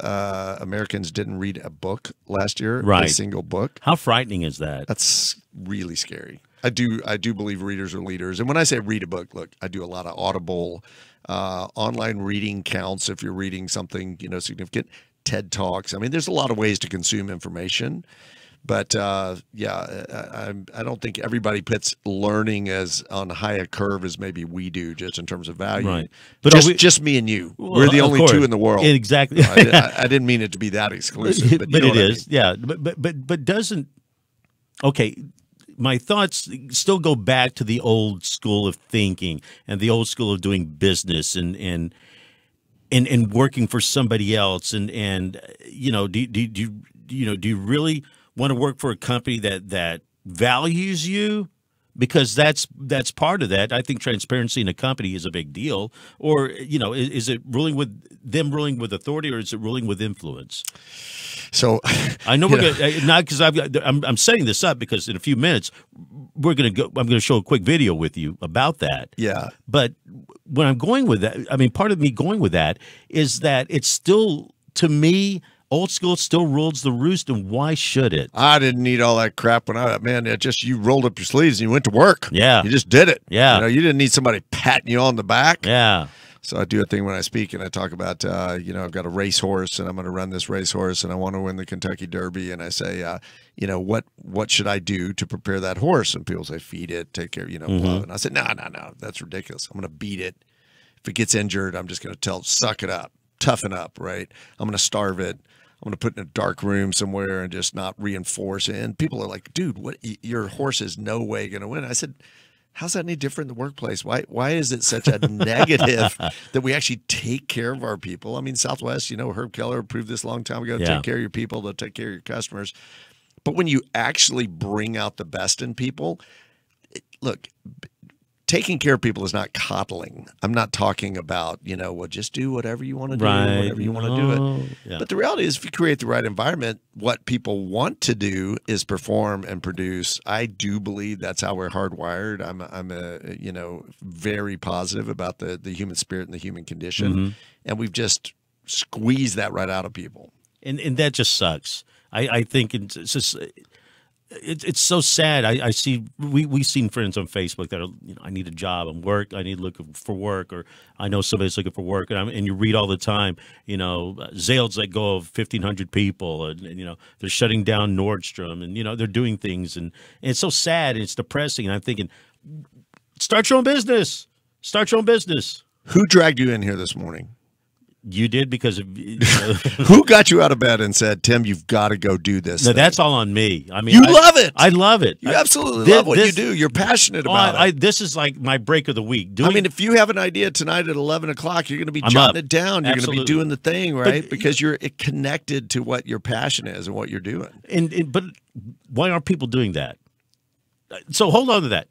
Americans didn't read a book last year. Right. A single book. How frightening is that? That's really scary. I do believe readers are leaders. And when I say read a book, look, I do a lot of Audible, online reading counts if you're reading something, significant, TED Talks. I mean, there's a lot of ways to consume information. But I don't think everybody puts learning as on high a curve as maybe we do, just in terms of value. Right. But just me and you. We're the only two in the world. Exactly. I didn't mean it to be that exclusive, but it is. Yeah. But doesn't. Okay. My thoughts still go back to the old school of thinking and the old school of doing business and working for somebody else. Do you really want to work for a company that values you? Because that's part of that. I think transparency in a company is a big deal. Or, is it ruling with authority, or is it ruling with influence? So I know we're gonna not because I'm setting this up because in a few minutes I'm gonna show a quick video with you about that. Yeah. But when I'm going with that, I mean, part of me going with that is that it's still, to me, old school still rules the roost, and why should it? I didn't need all that crap you rolled up your sleeves and you went to work. Yeah. You just did it. Yeah. You didn't need somebody patting you on the back. Yeah. So I do a thing when I speak, and I talk about, I've got a racehorse, and I'm going to run this racehorse, and I want to win the Kentucky Derby. And I say, what should I do to prepare that horse? And people say, feed it, take care, blah. And I said, no, that's ridiculous. I'm going to beat it. If it gets injured, I'm just going to tell it, suck it up, toughen up, right? I'm going to starve it. I'm going to put it in a dark room somewhere and just not reinforce it. And people are like, dude, what? Your horse is no way going to win. I said, how's that any different in the workplace? Why is it such a negative that we actually take care of our people? I mean, Southwest, Herb Keller proved this a long time ago. Yeah. Take care of your people. They'll take care of your customers. But when you actually bring out the best in people, look, taking care of people is not coddling. I'm not talking about, just do whatever you want to do, whatever you want to do it. Yeah. But the reality is, if you create the right environment, what people want to do is perform and produce. I do believe that's how we're hardwired. I'm very positive about the human spirit and the human condition. And we've just squeezed that right out of people. And that just sucks. I think it's just, it's so sad. I see we've seen friends on Facebook that are, I need a job, I need looking for work, or I know somebody's looking for work, and you read all the time, Zales let go of 1,500 people, and they're shutting down Nordstrom, and they're doing things, and it's so sad and it's depressing. And I'm thinking, start your own business. Start your own business. Who dragged you in here this morning? You did, because of who got you out of bed and said, Tim, you've got to go do this. No, that's all on me. I mean, you love it. I love it. You absolutely love what you do. You're passionate about it. This is like my break of the week. If you have an idea tonight at 11 o'clock, you're going to be jotting it down. You're going to be doing the thing, right? Because you're connected to what your passion is and what you're doing. But why aren't people doing that? So hold on to that,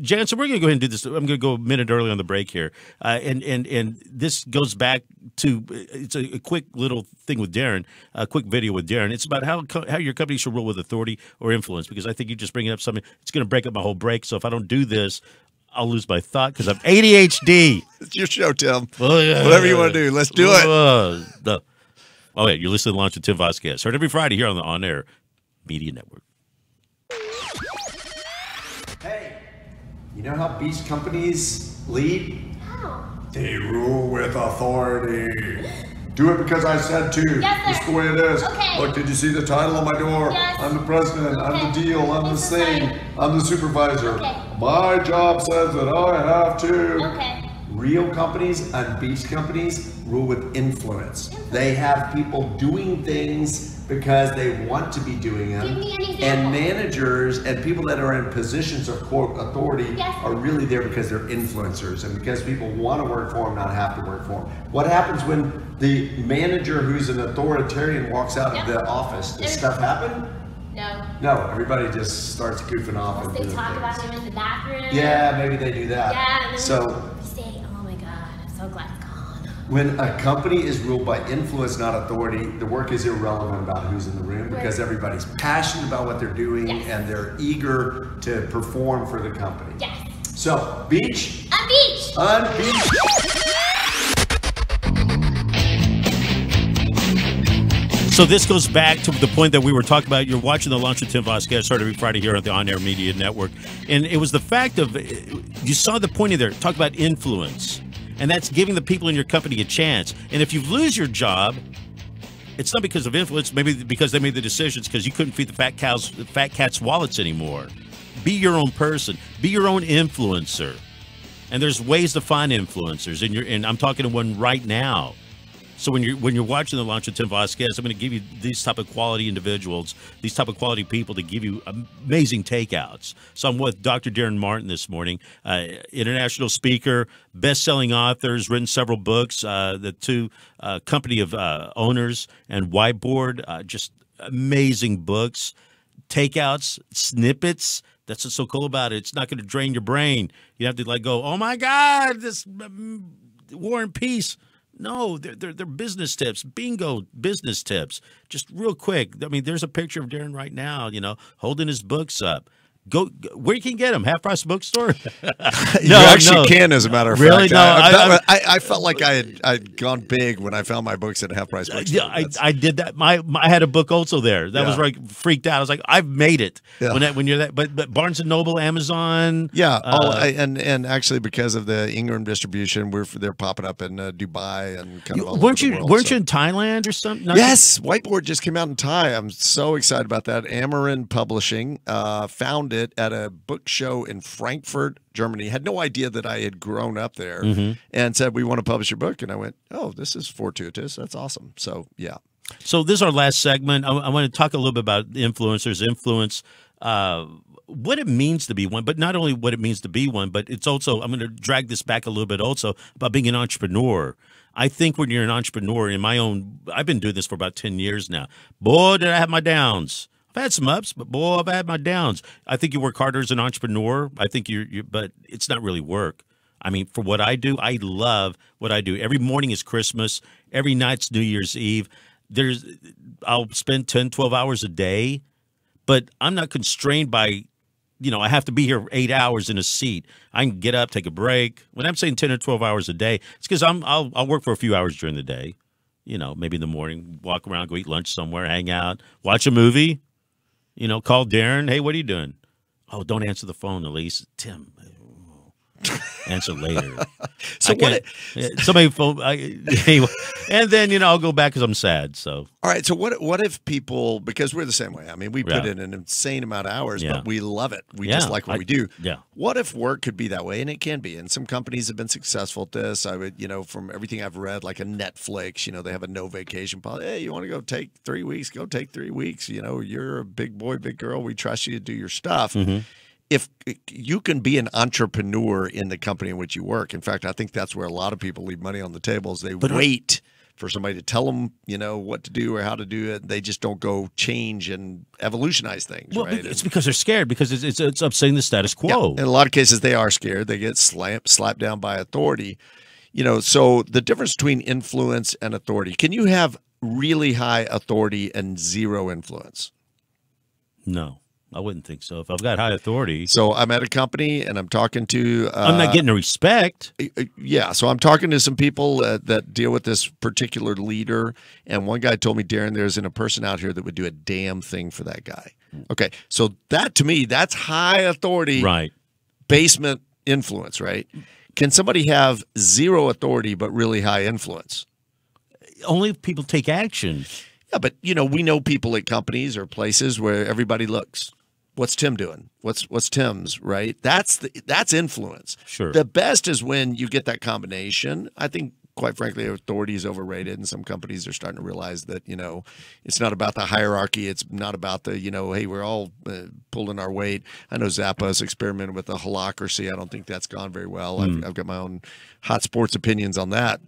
Jan. So we're going to go ahead and do this. I'm going to go a minute early on the break here, and this goes back to, it's a quick little thing with Daren, a quick video with Daren. It's about how your company should rule with authority or influence, because I think you just bringing up something. It's going to break up my whole break. So if I don't do this, I'll lose my thought because I'm ADHD. It's your show, Tim. Whatever you want to do, let's do it. Oh yeah, you're listening to Launch with Tim Vazquez. Heard every Friday here on the On Air Media Network. Hey, you know how beach companies lead? How? They rule with authority. Do it because I said to. Yes, sir. That's the way it is. Okay. Look, did you see the title on my door? Yes. I'm the president. Okay. I'm the deal. I'm the thing. Right. I'm the supervisor. Okay. My job says that I have to. Okay. Real companies and beach companies rule with influence. They have people doing things because they want to be doing them. Give me an example. And managers and people that are in positions of quote authority are really there because they're influencers and because people want to work for them, not have to work for them. What happens when the manager who's an authoritarian walks out of the office? Does stuff happen? No. No, everybody just starts goofing off. Unless they talk about him in the bathroom. Yeah, maybe they do that. Yeah. And then So you say, oh my God, I'm so glad it's gone. when a company is ruled by influence, not authority, the work is irrelevant about who's in the room because everybody's passionate about what they're doing and they're eager to perform for the company. Yes. So, beach? A beach. On beach. So this goes back to the point that we were talking about. You're watching the Launch with Tim Vazquez, started every Friday here on the On Air Media Network. And it was the fact of, you saw the point of there, talk about influence. And that's giving the people in your company a chance. And if you lose your job, it's not because of influence, maybe because they made the decisions because you couldn't feed the fat cat's wallets anymore. Be your own person. Be your own influencer. And there's ways to find influencers. And I'm talking to one right now. So when you're watching the Launch of Tim Vazquez, I'm going to give you these type of quality individuals, these type of quality people to give you amazing takeouts. So I'm with Dr. Daren Martin this morning, international speaker, best-selling authors, written several books, the two company of owners and Whiteboard, just amazing books, takeouts, snippets. That's what's so cool about it. It's not going to drain your brain. You have to go, oh my God, this War and Peace. No, they're business tips. Bingo, business tips. Just real quick. I mean, there's a picture of Daren right now, holding his books up. Go where you can get them. Half price bookstore. You actually can, as a matter of really? fact. No, I felt like I'd gone big when I found my books at half price bookstore. Yeah, I did that. I had a book also there. That was freaked out. I was like, I've made it. Yeah. When you're that, but Barnes and Noble, Amazon. Yeah. And actually because of the Ingram distribution, they're popping up in Dubai and kind of all over the world. Weren't you in Thailand or something? Yes, Whiteboard just came out in Thai. I'm so excited about that. Amarin Publishing found it at a book show in Frankfurt, Germany. Had no idea that I had grown up there and said, we want to publish your book. And I went, oh, this is fortuitous. That's awesome. So, yeah. So this is our last segment. I want to talk a little bit about influencers, influence, what it means to be one, but not only what it means to be one, but it's also, I'm going to drag this back a little bit also about being an entrepreneur. I think when you're an entrepreneur I've been doing this for about 10 years now. Boy, did I have my downs. I've had some ups, but boy, I've had my downs. I think you work harder as an entrepreneur. I think but it's not really work. I mean, for what I do, I love what I do. Every morning is Christmas. Every night's New Year's Eve. I'll spend 10, 12 hours a day, but I'm not constrained by, I have to be here 8 hours in a seat. I can get up, take a break. When I'm saying 10 or 12 hours a day, it's because I'll work for a few hours during the day. Maybe in the morning, walk around, go eat lunch somewhere, hang out, watch a movie. Call Daren. Hey, what are you doing? Oh, don't answer the phone, Elise. Tim. Answer later. So somebody phone, anyway, and then I'll go back because I'm sad. So all right. So what if people, because we're the same way. I mean, we put in an insane amount of hours, but we love it. We just like what we do. Yeah. What if work could be that way? And it can be. And some companies have been successful at this. I would, from everything I've read, like a Netflix, they have a no vacation policy. Hey, you want to go take 3 weeks? Go take 3 weeks. You're a big boy, big girl. We trust you to do your stuff. Mm-hmm. If you can be an entrepreneur in the company in which you work. In fact, I think that's where a lot of people leave money on the table is they wait for somebody to tell them, what to do or how to do it. They just don't go change and evolutionize things. Well, right? It's because they're scared because it's upsetting the status quo. Yeah. In a lot of cases, they are scared. They get slapped down by authority. So the difference between influence and authority, can you have really high authority and zero influence? No. I wouldn't think so. If I've got high authority. So I'm at a company and I'm talking to. I'm not getting the respect. Yeah. So I'm talking to some people that deal with this particular leader. And one guy told me, Daren, there isn't a person out here that would do a damn thing for that guy. Okay. So that to me, that's high authority. Right. Basement influence, right? Can somebody have zero authority but really high influence? Only if people take action. Yeah, but we know people at companies or places where everybody looks. What's Tim doing? What's Tim's, right? That's influence. Sure. The best is when you get that combination. I think, quite frankly, authority is overrated, and some companies are starting to realize that, it's not about the hierarchy. It's not about the, hey, we're all pulling our weight. I know Zappa's experimented with the holacracy. I don't think that's gone very well. I've got my own hot sports opinions on that.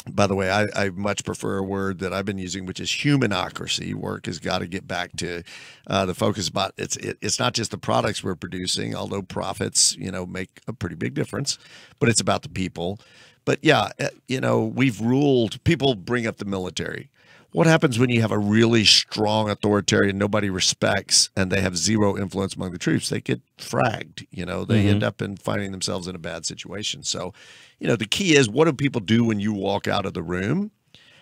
By the way, I much prefer a word that I've been using, which is humanocracy. Work has got to get back to the focus about it's not just the products we're producing, although profits, make a pretty big difference, but it's about the people. But yeah, we've ruled, people bring up the military. What happens when you have a really strong authoritarian nobody respects and they have zero influence among the troops? They get fragged, they end up finding themselves in a bad situation. So, the key is, what do people do when you walk out of the room?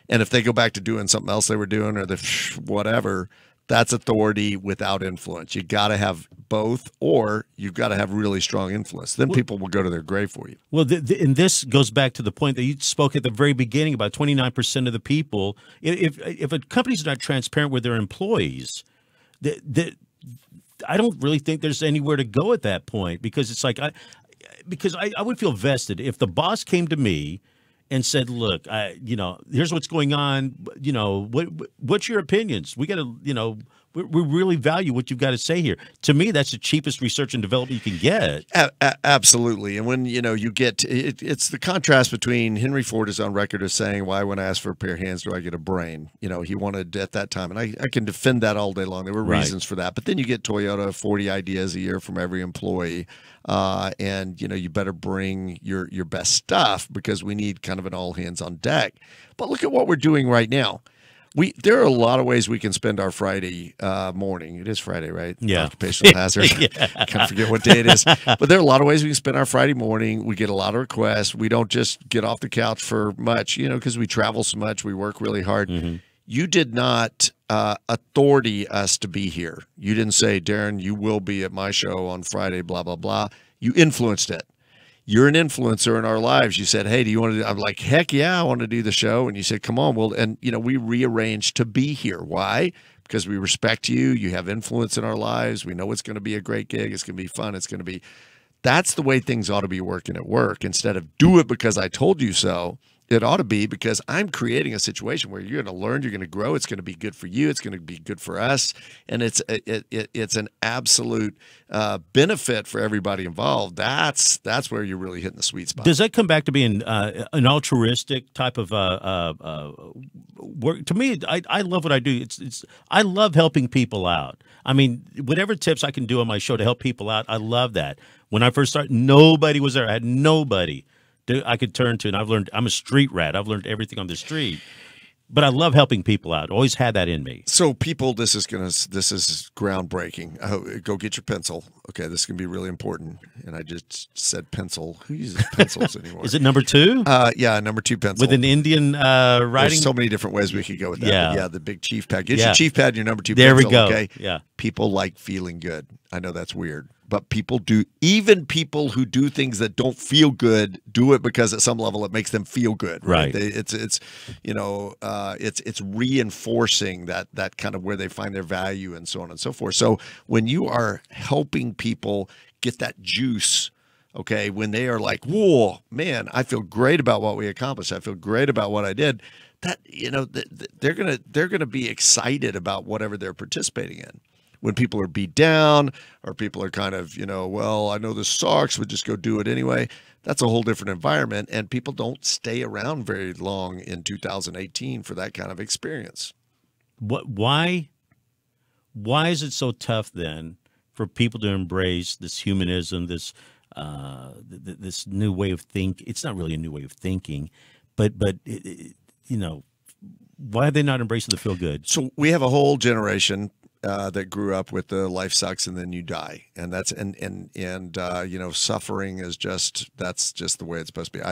And if they go back to doing something else they were doing or the whatever, that's authority without influence. You got to have both, or you've got to have really strong influence. Then people will go to their grave for you. Well, and this goes back to the point that you spoke at the very beginning about 29% of the people. If a company's not transparent with their employees, I don't really think there's anywhere to go at that point, because it's like I would feel vested if the boss came to me and said, look, here's what's going on. What's your opinions? We got to, we really value what you've got to say here. To me, that's the cheapest research and development you can get. Absolutely. And when, you get, it's the contrast between Henry Ford is on record as saying, why when I ask for a pair of hands, do I get a brain? He wanted at that time. And I can defend that all day long. There were reasons for that. But then you get Toyota, 40 ideas a year from every employee. And you better bring your best stuff, because we need kind of an all hands on deck. But look at what we're doing right now. There are a lot of ways we can spend our Friday morning. It is Friday, right? Yeah. Occupational hazard. Can't forget what day it is. But there are a lot of ways we can spend our Friday morning. We get a lot of requests. We don't just get off the couch for much, because we travel so much. We work really hard. Mm-hmm. You did not authority us to be here. You didn't say, Daren, you will be at my show on Friday, blah, blah, blah. You influenced it. You're an influencer in our lives. You said, hey, do you want to do? I'm like, heck yeah, I want to do the show. And you said, come on. Well, and we rearranged to be here. Why? Because we respect you. You have influence in our lives. We know it's going to be a great gig. It's going to be fun. It's going to be, that's the way things ought to be working at work. Instead of do it because I told you so, it ought to be because I'm creating a situation where you're going to learn, you're going to grow. It's going to be good for you. It's going to be good for us. And it's an absolute benefit for everybody involved. That's where you're really hitting the sweet spot. Does that come back to being an altruistic type of work? To me, I love what I do. I love helping people out. I mean, whatever tips I can do on my show to help people out, I love that. When I first started, nobody was there. I had nobody I could turn to, and I'm a street rat. I've learned everything on the street. but I love helping people out. Always had that in me. So people, this is groundbreaking. Go get your pencil. Okay, this is gonna be really important. And I just said pencil. Who uses pencils anymore? Is it number 2? Yeah, number 2 pencil with an Indian writing. There's so many different ways we could go with that. Yeah, but yeah, the big chief pad. Get your chief pad and your number 2 there pencil. There we go. Okay. Yeah. People like feeling good. I know that's weird. But people do, even people who do things that don't feel good, do it because at some level it makes them feel good. Right. It's reinforcing that kind of where they find their value and so on and so forth. So when you are helping people get that juice, okay, when they are like, whoa, man, I feel great about what we accomplished. I feel great about what I did. That, they're gonna be excited about whatever they're participating in. When people are beat down or people are kind of, well, I know this sucks, but just go do it anyway. That's a whole different environment, and people don't stay around very long in 2018 for that kind of experience. Why is it so tough then for people to embrace this humanism, this new way of thinking? It's not really a new way of thinking, but why are they not embracing the feel good? So we have a whole generation that grew up with the life sucks and then you die, and that's suffering is that's just the way it's supposed to be.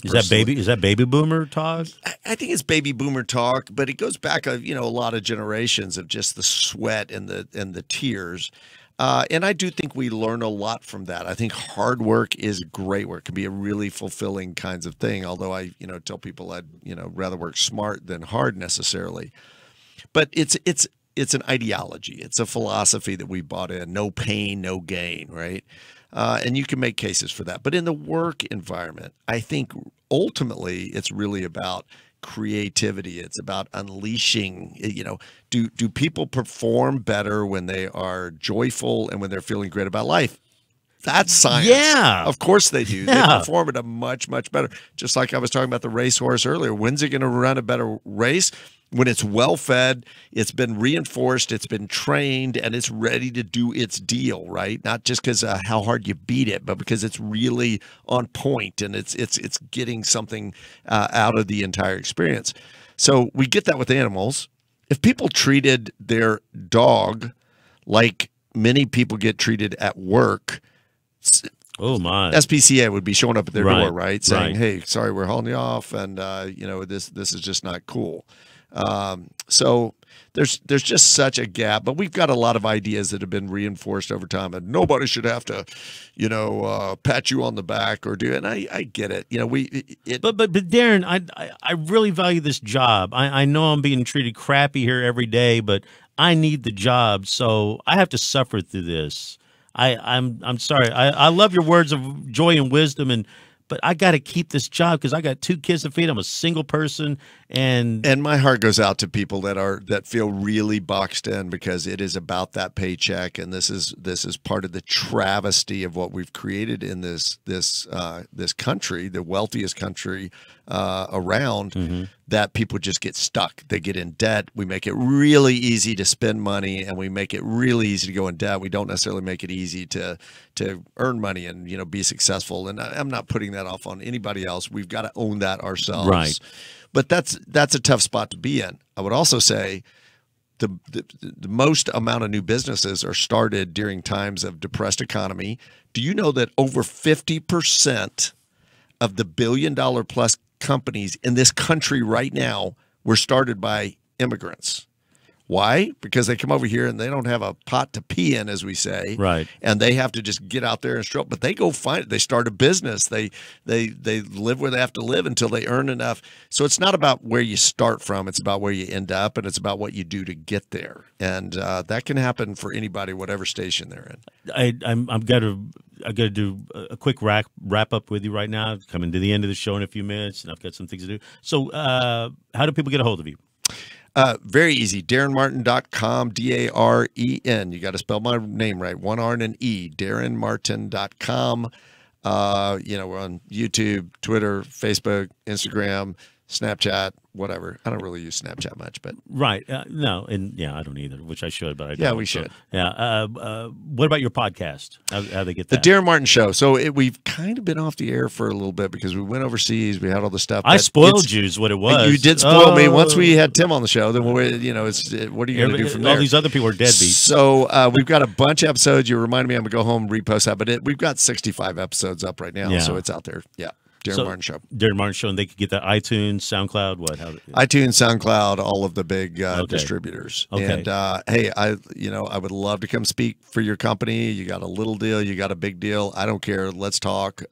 Is that baby boomer talk? I think it's baby boomer talk, but it goes back a lot of generations of just the sweat and the tears. And I do think we learn a lot from that. I think hard work is great work. It can be a really fulfilling kinds of thing. Although I tell people I'd rather work smart than hard necessarily. But it's an ideology. It's a philosophy that we bought in. No pain, no gain, right? And you can make cases for that. But in the work environment, I think ultimately it's really about creativity. It's about unleashing, do people perform better when they are joyful and when they're feeling great about life? That's science. Yeah. Of course they do. Yeah. They perform at a much, much better. Just like I was talking about the racehorse earlier. When's it going to run a better race? When it's well-fed, it's been reinforced, it's been trained, and it's ready to do its deal, right? Not just because how hard you beat it, but because it's really on point and it's getting something out of the entire experience. So we get that with animals. If people treated their dog like many people get treated at work, oh my, SPCA would be showing up at their door, right? Saying, hey, sorry, we're hauling you off, and this is just not cool. So there's just such a gap, but we've got a lot of ideas that have been reinforced over time, and nobody should have to, pat you on the back or do it. And I get it. But Daren, I really value this job. I know I'm being treated crappy here every day, but I need the job, so I have to suffer through this. I'm sorry. I love your words of joy and wisdom, but I got to keep this job because I got 2 kids to feed. I'm a single person, and my heart goes out to people that feel really boxed in because it is about that paycheck, and this is part of the travesty of what we've created in this country, the wealthiest country around. Mm-hmm. That people just get stuck. They get in debt. We make it really easy to spend money, and we make it really easy to go in debt. We don't necessarily make it easy to earn money and be successful. And I'm not putting that off on anybody else. We've got to own that ourselves. Right. But that's a tough spot to be in. I would also say the most amount of new businesses are started during times of depressed economy. Do you know that over 50% of the $1 billion plus companies in this country right now were started by immigrants? Why? Because they come over here and they don't have a pot to pee in, as we say. Right. And they have to just get out there and struggle. But they go find it. They start a business. They live where they have to live until they earn enough. So it's not about where you start from. It's about where you end up, and it's about what you do to get there. And that can happen for anybody, whatever station they're in. I got to do a quick wrap up with you right now. Coming to the end of the show in a few minutes, and I've got some things to do. So how do people get a hold of you? Very easy. DarenMartin.com, D-A-R-E-N. You got to spell my name right. 1 R and an E. DarenMartin.com. We're on YouTube, Twitter, Facebook, Instagram, Snapchat, whatever. I don't really use Snapchat much, but Right. No, and yeah, I don't either, which I should, but I don't. Yeah, we should. Yeah. What about your podcast? How they get the that? Daren Martin Show. So we've kind of been off the air for a little bit because we went overseas. We had all the stuff. I but spoiled you is what it was. You did spoil me. Once we had Tim on the show, then what are you going to do from there? All these other people are deadbeats. So we've got a bunch of episodes. You reminded me I'm going to go home and repost that, but we've got 65 episodes up right now, so it's out there. Yeah. Daren Martin Show. Daren Martin Show, and they could get that iTunes, SoundCloud, what? iTunes, SoundCloud, all of the big distributors. Okay. And hey, I would love to come speak for your company. You got a little deal, you got a big deal. I don't care. Let's talk.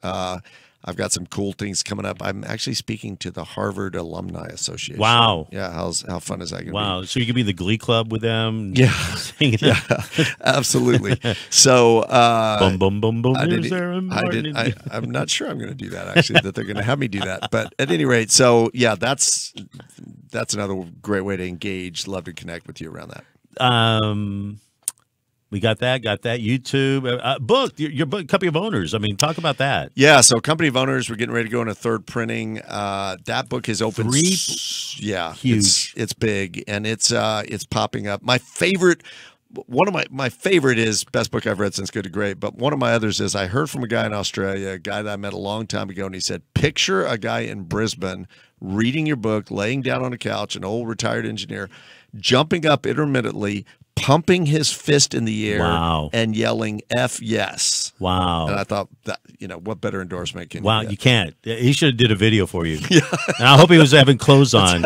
I've got some cool things coming up. I'm actually speaking to the Harvard Alumni Association. Wow. Yeah, how fun is that going to be? Wow. So you could be in the Glee Club with them? Yeah. Yeah, absolutely. So boom, boom, boom, boom. I'm not sure I'm going to do that, actually, that they're going to have me do that. But at any rate, so yeah, that's another great way to engage. Love to connect with you around that. We got that YouTube book, your book, Company of Owners. I mean, talk about that. Yeah, so Company of Owners, we're getting ready to go in a third printing. That book is open. Yeah, huge. It's big, and it's popping up. My favorite. One of my favorite is best book I've read since Good to Great, but one of my others is I heard from a guy in Australia, a guy that I met a long time ago, and he said, picture a guy in Brisbane reading your book, laying down on a couch, an old retired engineer, jumping up intermittently, pumping his fist in the air and yelling F yes. Wow. And I thought that, what better endorsement can you get? You can't. He should have did a video for you. Yeah. And I hope he was having clothes on.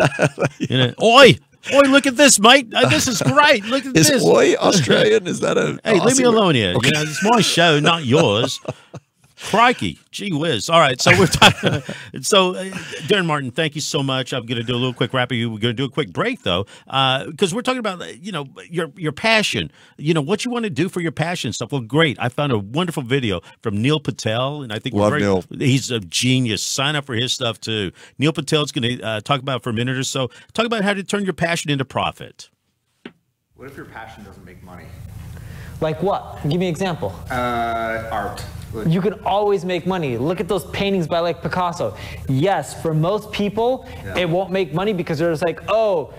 Oi! Oi, look at this, mate. This is great. Look at this. Is oi Australian? Is that a Hey, leave me alone here. Okay. It's my show, not yours. Crikey, gee whiz! All right, so we're talking. So, Daren Martin, thank you so much. I'm going to do a little quick wrap of you. We're going to do a quick break though, because we're talking about your passion. What you want to do for your passion stuff. Well, great. I found a wonderful video from Neil Patel, and I think Neil. He's a genius. Sign up for his stuff too. Neil Patel's going to talk about for a minute or so. Talk about how to turn your passion into profit. What if your passion doesn't make money? Like what? Give me an example. Art. You can always make money. Look at those paintings by like Picasso. Yes, for most people, it won't make money because they're just like, oh,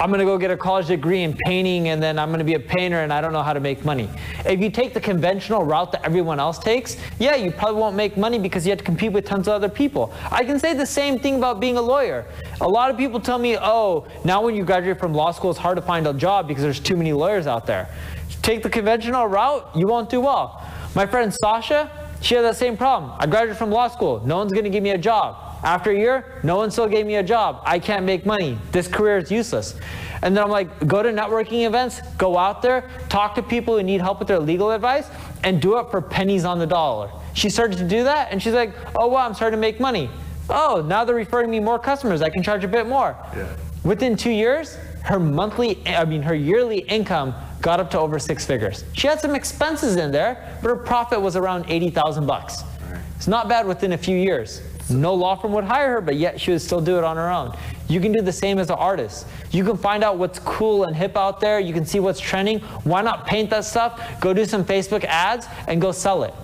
I'm going to go get a college degree in painting and then I'm going to be a painter and I don't know how to make money. If you take the conventional route that everyone else takes, yeah, you probably won't make money because you have to compete with tons of other people. I can say the same thing about being a lawyer. A lot of people tell me, oh, now when you graduate from law school, it's hard to find a job because there's too many lawyers out there. Take the conventional route, you won't do well. My friend Sasha, she had that same problem. I graduated from law school. No one's going to give me a job. After a year, no one still gave me a job. I can't make money. This career is useless. And then I'm like, go to networking events, go out there, talk to people who need help with their legal advice, and do it for pennies on the dollar. She started to do that, and she's like, oh, wow, I'm starting to make money. Oh, now they're referring me more customers. I can charge a bit more. Yeah. Within 2 years, her yearly income got up to over 6 figures. She had some expenses in there, but her profit was around $80,000 bucks. Right. It's not bad within a few years. No law firm would hire her, but yet she would still do it on her own. You can do the same as an artist. You can find out what's cool and hip out there. You can see what's trending. Why not paint that stuff? Go do some Facebook ads and go sell it.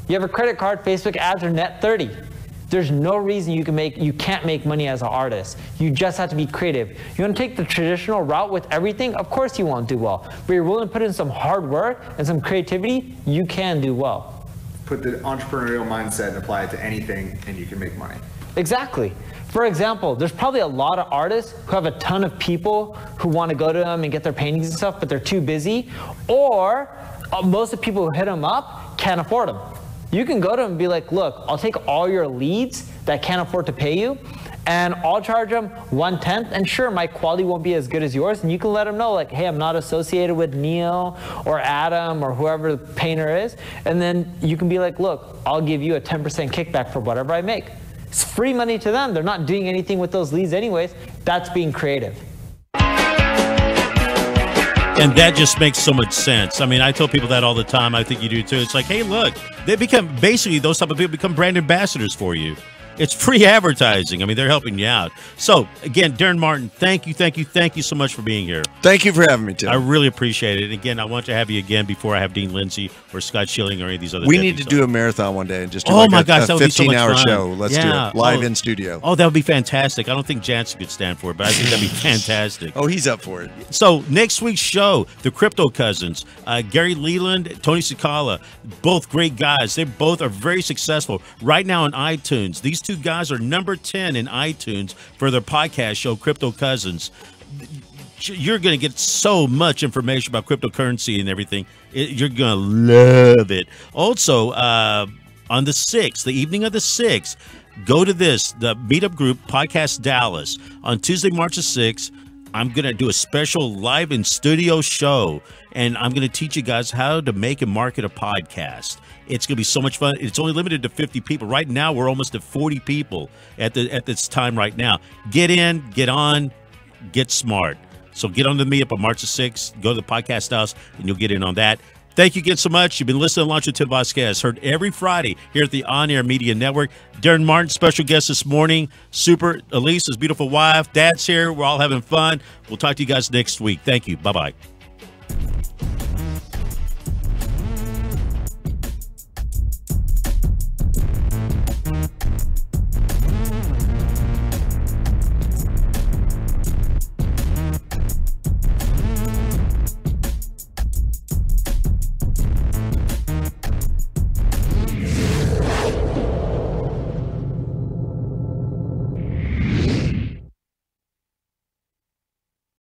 You have a credit card, Facebook ads are net 30. There's no reason you can't make money as an artist. You just have to be creative. You want to take the traditional route with everything? Of course you won't do well. But you're willing to put in some hard work and some creativity, you can do well. Put the entrepreneurial mindset and apply it to anything and you can make money. Exactly. For example, there's probably a lot of artists who have a ton of people who want to go to them and get their paintings and stuff, but they're too busy. Or most of the people who hit them up can't afford them. You can go to them and be like, look, I'll take all your leads that can't afford to pay you, and I'll charge them 1/10, and sure, my quality won't be as good as yours, and you can let them know, like, hey, I'm not associated with Neil or Adam or whoever the painter is, and then you can be like, look, I'll give you a 10% kickback for whatever I make. It's free money to them. They're not doing anything with those leads anyways. That's being creative. And that just makes so much sense. I mean, I tell people that all the time. I think you do too. It's like, hey, look, they become, basically, those type of people become brand ambassadors for you. It's free advertising. I mean, they're helping you out. So, again, Daren Martin, thank you so much for being here. Thank you for having me, Tim. I really appreciate it. And again, I want to have you again before I have Dean Lindsay or Scott Schilling or any of these other We need to do a marathon one day and just do my gosh, a that would be so much 15-hour fun. show. Let's do it live in studio. Oh, that would be fantastic. I don't think Jansen could stand for it, but I think that'd be fantastic. Oh, he's up for it. So next week's show, the Crypto Cousins, Gary Leland, Tony Cicala, both great guys. They both are very successful right now on iTunes. These two guys are number 10 in iTunes for their podcast show, Crypto Cousins. You're going to get so much information about cryptocurrency and everything. You're going to love it. Also, on the 6th, the evening of the 6th, go to the meetup group, Podcast Dallas. On Tuesday, March the 6th, I'm going to do a special live in studio show, and I'm going to teach you guys how to make and market a podcast. It's going to be so much fun. It's only limited to 50 people. Right now, we're almost at 40 people at this time right now. Get in, get on, get smart. So get on the meetup on March the 6th. Go to the Podcast House, and you'll get in on that. Thank you again so much. You've been listening to Lunch with Tim Vazquez, heard every Friday here at the On Air Media Network. Daren Martin, special guest this morning. Super Elise, his beautiful wife. Dad's here. We're all having fun. We'll talk to you guys next week. Thank you. Bye-bye.